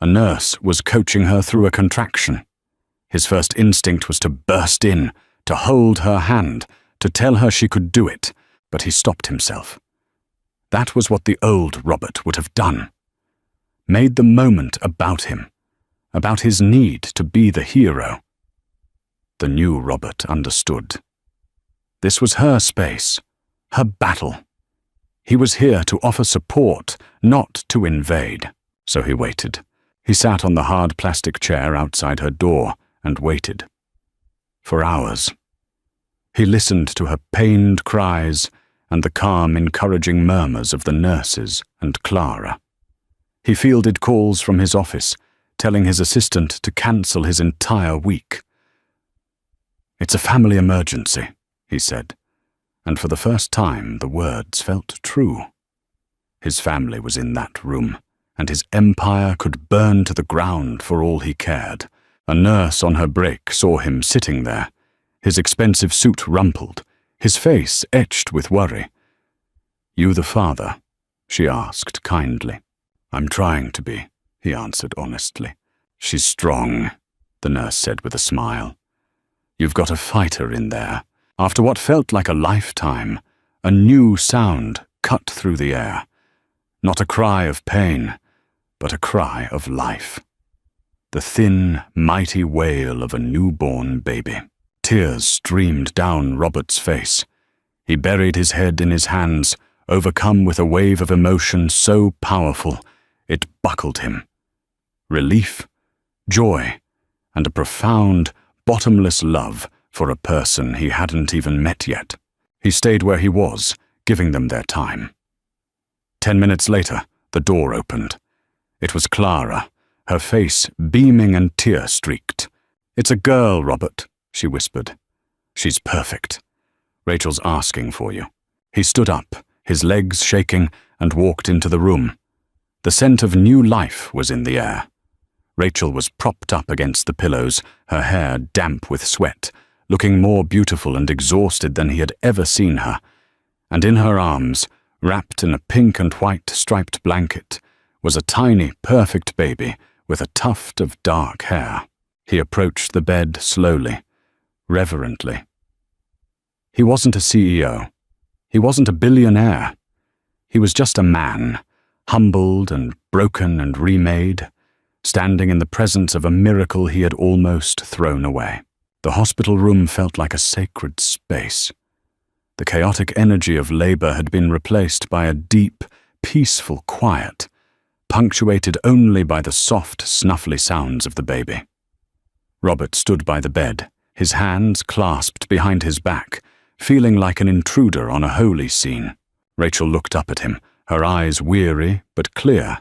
A nurse was coaching her through a contraction. His first instinct was to burst in, to hold her hand, to tell her she could do it, but he stopped himself. That was what the old Robert would have done. Made the moment about him, about his need to be the hero. The new Robert understood. This was her space, her battle. He was here to offer support, not to invade. So he waited. He sat on the hard plastic chair outside her door and waited. For hours. He listened to her pained cries and the calm, encouraging murmurs of the nurses and Clara. He fielded calls from his office, telling his assistant to cancel his entire week. "It's a family emergency," he said, and for the first time the words felt true. His family was in that room, and his empire could burn to the ground for all he cared. A nurse on her break saw him sitting there, his expensive suit rumpled, his face etched with worry. "You the father?" she asked kindly. "I'm trying to be," he answered honestly. "She's strong," the nurse said with a smile. "You've got a fighter in there." After what felt like a lifetime, a new sound cut through the air. Not a cry of pain, but a cry of life. The thin, mighty wail of a newborn baby. Tears streamed down Robert's face. He buried his head in his hands, overcome with a wave of emotion so powerful it buckled him. Relief, joy, and a profound, bottomless love for a person he hadn't even met yet. He stayed where he was, giving them their time. 10 minutes later, the door opened. It was Clara, her face beaming and tear-streaked. "It's a girl, Robert," she whispered. "She's perfect. Rachel's asking for you." He stood up, his legs shaking, and walked into the room. The scent of new life was in the air. Rachel was propped up against the pillows, her hair damp with sweat, looking more beautiful and exhausted than he had ever seen her. And in her arms, wrapped in a pink and white striped blanket, was a tiny, perfect baby with a tuft of dark hair. He approached the bed slowly, reverently. He wasn't a CEO. He wasn't a billionaire. He was just a man, humbled and broken and remade, standing in the presence of a miracle he had almost thrown away. The hospital room felt like a sacred space. The chaotic energy of labor had been replaced by a deep, peaceful quiet, punctuated only by the soft, snuffly sounds of the baby. Robert stood by the bed, his hands clasped behind his back, feeling like an intruder on a holy scene. Rachel looked up at him, her eyes weary but clear.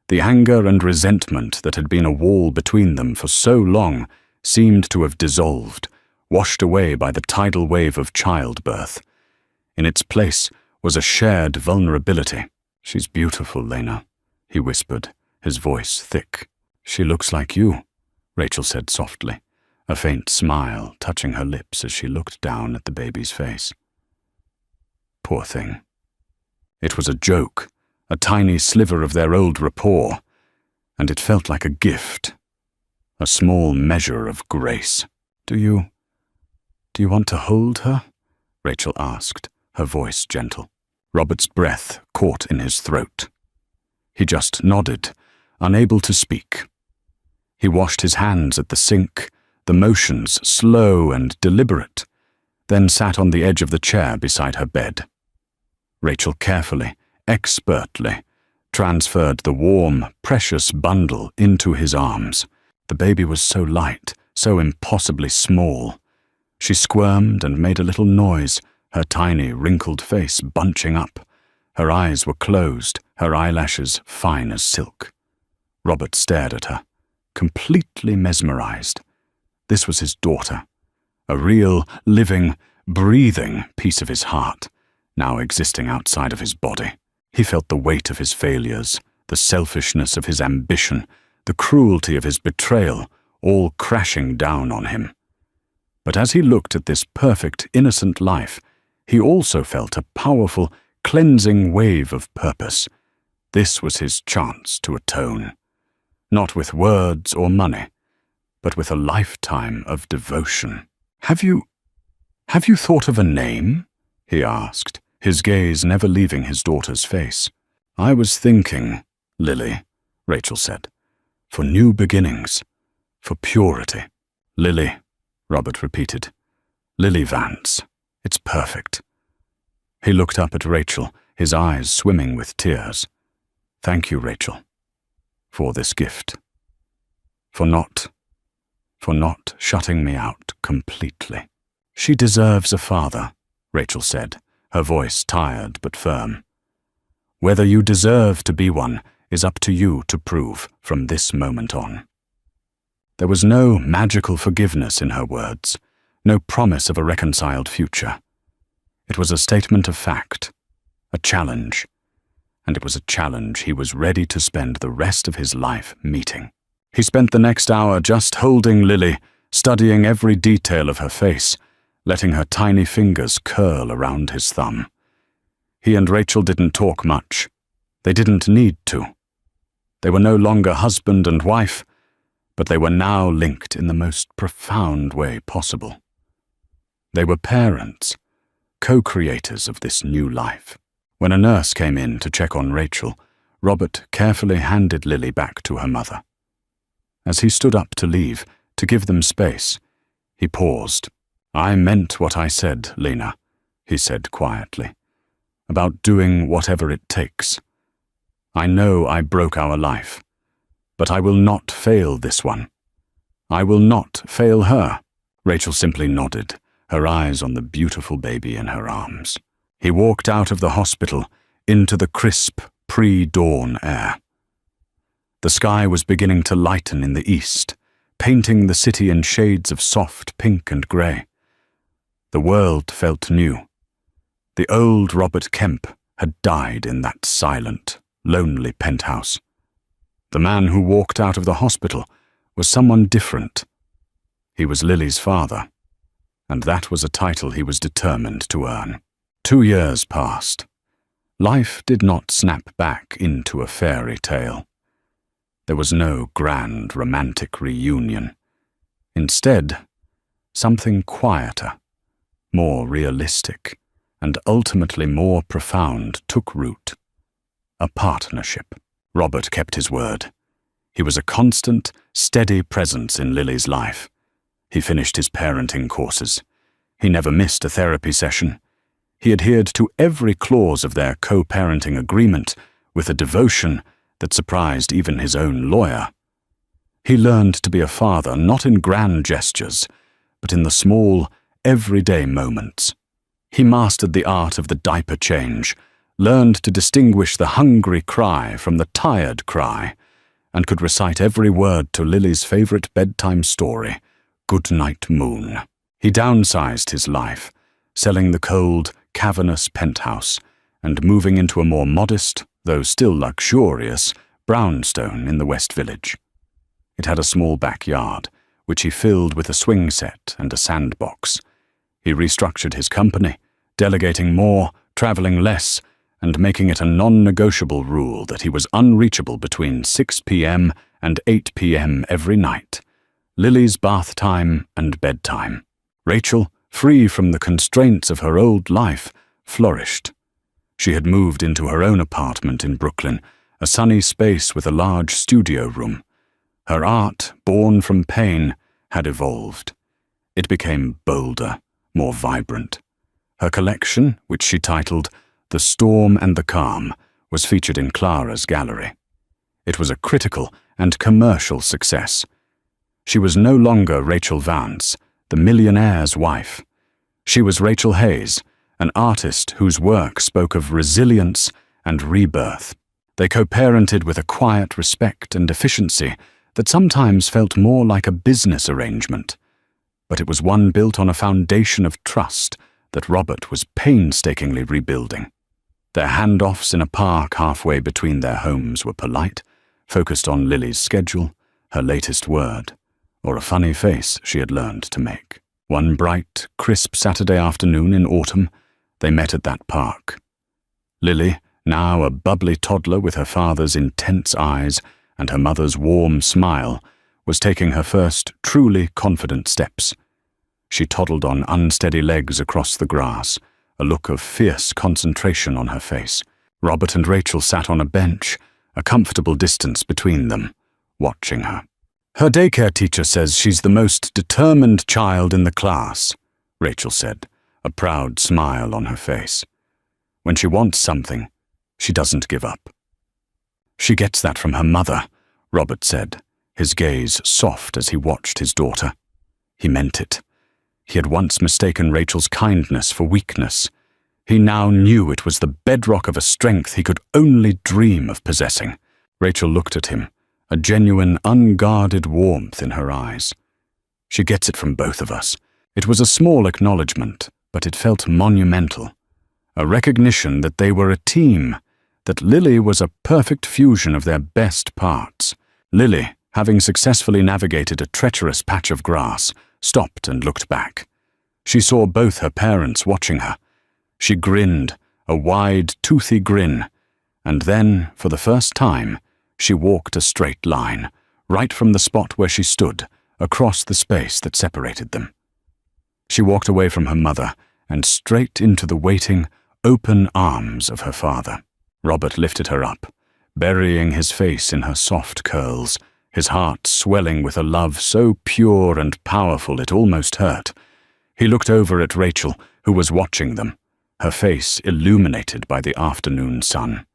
The anger and resentment that had been a wall between them for so long seemed to have dissolved, washed away by the tidal wave of childbirth. In its place was a shared vulnerability. "She's beautiful, Lena," he whispered, his voice thick. "She looks like you," Rachel said softly, a faint smile touching her lips as she looked down at the baby's face. Poor thing. It was a joke, a tiny sliver of their old rapport, and it felt like a gift, a small measure of grace. Do you want to hold her?" Rachel asked, her voice gentle. Robert's breath caught in his throat. He just nodded, unable to speak. He washed his hands at the sink, the motions slow and deliberate, then sat on the edge of the chair beside her bed. Rachel carefully, expertly, transferred the warm, precious bundle into his arms. The baby was so light, so impossibly small. She squirmed and made a little noise, her tiny, wrinkled face bunching up. Her eyes were closed, her eyelashes fine as silk. Robert stared at her, completely mesmerized. This was his daughter, a real, living, breathing piece of his heart, now existing outside of his body. He felt the weight of his failures, the selfishness of his ambition, the cruelty of his betrayal, all crashing down on him. But as he looked at this perfect, innocent life, he also felt a powerful, cleansing wave of purpose. This was his chance to atone, not with words or money, but with a lifetime of devotion. Have you thought of a name?" he asked, his gaze never leaving his daughter's face. "I was thinking, Lily," Rachel said, "for new beginnings, for purity." "Lily," Robert repeated. "Lily Vance. It's perfect." He looked up at Rachel, his eyes swimming with tears. "Thank you, Rachel, for this gift, for not shutting me out completely." "She deserves a father," Rachel said, her voice tired but firm. "Whether you deserve to be one is up to you to prove from this moment on." There was no magical forgiveness in her words, no promise of a reconciled future. It was a statement of fact, a challenge, and it was a challenge he was ready to spend the rest of his life meeting. He spent the next hour just holding Lily, studying every detail of her face, letting her tiny fingers curl around his thumb. He and Rachel didn't talk much. They didn't need to. They were no longer husband and wife, but they were now linked in the most profound way possible. They were parents, co-creators of this new life. When a nurse came in to check on Rachel, Robert carefully handed Lily back to her mother. As he stood up to leave, to give them space, he paused. "I meant what I said, Lena," he said quietly, "about doing whatever it takes. I know I broke our life, but I will not fail this one. I will not fail her." Rachel simply nodded, her eyes on the beautiful baby in her arms. He walked out of the hospital into the crisp, pre-dawn air. The sky was beginning to lighten in the east, painting the city in shades of soft pink and grey. The world felt new. The old Robert Kemp had died in that silent, lonely penthouse. The man who walked out of the hospital was someone different. He was Lily's father, and that was a title he was determined to earn. 2 years passed. Life did not snap back into a fairy tale. There was no grand romantic reunion. Instead, something quieter, more realistic, and ultimately more profound took root. A partnership. Robert kept his word. He was a constant, steady presence in Lily's life. He finished his parenting courses. He never missed a therapy session. He adhered to every clause of their co-parenting agreement with a devotion that surprised even his own lawyer. He learned to be a father not in grand gestures, but in the small, everyday moments. He mastered the art of the diaper change, learned to distinguish the hungry cry from the tired cry, and could recite every word to Lily's favorite bedtime story, Goodnight Moon. He downsized his life, selling the cold, cavernous penthouse and moving into a more modest, though still luxurious, brownstone in the West Village. It had a small backyard, which he filled with a swing set and a sandbox. He restructured his company, delegating more, traveling less, and making it a non-negotiable rule that he was unreachable between 6 p.m. and 8 p.m. every night. Lily's bath time and bedtime. Rachel, free from the constraints of her old life, flourished. She had moved into her own apartment in Brooklyn, a sunny space with a large studio room. Her art, born from pain, had evolved. It became bolder, more vibrant. Her collection, which she titled The Storm and the Calm, was featured in Clara's gallery. It was a critical and commercial success. She was no longer Rachel Vance, the millionaire's wife. She was Rachel Hayes, an artist whose work spoke of resilience and rebirth. They co-parented with a quiet respect and efficiency that sometimes felt more like a business arrangement. But it was one built on a foundation of trust that Robert was painstakingly rebuilding. Their handoffs in a park halfway between their homes were polite, focused on Lily's schedule, her latest word, or a funny face she had learned to make. One bright, crisp Saturday afternoon in autumn, they met at that park. Lily, now a bubbly toddler with her father's intense eyes and her mother's warm smile, was taking her first truly confident steps. She toddled on unsteady legs across the grass, a look of fierce concentration on her face. Robert and Rachel sat on a bench, a comfortable distance between them, watching her. "Her daycare teacher says she's the most determined child in the class," Rachel said, a proud smile on her face. "When she wants something, she doesn't give up." "She gets that from her mother," Robert said, his gaze soft as he watched his daughter. He meant it. He had once mistaken Rachel's kindness for weakness. He now knew it was the bedrock of a strength he could only dream of possessing. Rachel looked at him, a genuine, unguarded warmth in her eyes. "She gets it from both of us." It was a small acknowledgement, but it felt monumental. A recognition that they were a team, that Lily was a perfect fusion of their best parts. Lily, having successfully navigated a treacherous patch of grass, stopped and looked back. She saw both her parents watching her. She grinned, a wide, toothy grin, and then, for the first time, she walked a straight line, right from the spot where she stood, across the space that separated them. She walked away from her mother and straight into the waiting, open arms of her father. Robert lifted her up, burying his face in her soft curls, his heart swelling with a love so pure and powerful it almost hurt. He looked over at Rachel, who was watching them, her face illuminated by the afternoon sun.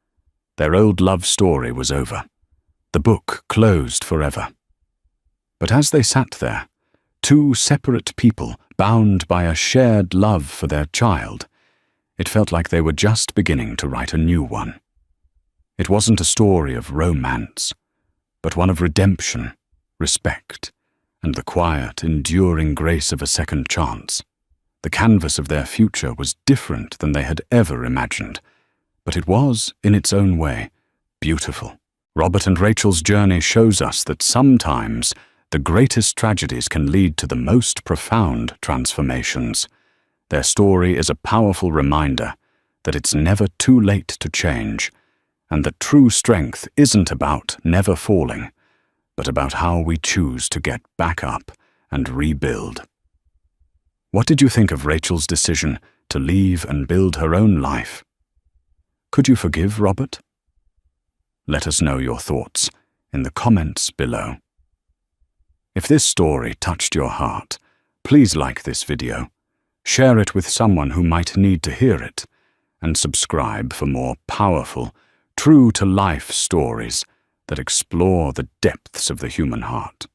Their old love story was over. The book closed forever. But as they sat there, two separate people bound by a shared love for their child, it felt like they were just beginning to write a new one. It wasn't a story of romance, but one of redemption, respect, and the quiet, enduring grace of a second chance. The canvas of their future was different than they had ever imagined, but it was, in its own way, beautiful. Robert and Rachel's journey shows us that sometimes the greatest tragedies can lead to the most profound transformations. Their story is a powerful reminder that it's never too late to change, and that true strength isn't about never falling, but about how we choose to get back up and rebuild. What did you think of Rachel's decision to leave and build her own life? Could you forgive Robert? Let us know your thoughts in the comments below. If this story touched your heart, please like this video, share it with someone who might need to hear it, and subscribe for more powerful, true-to-life stories that explore the depths of the human heart.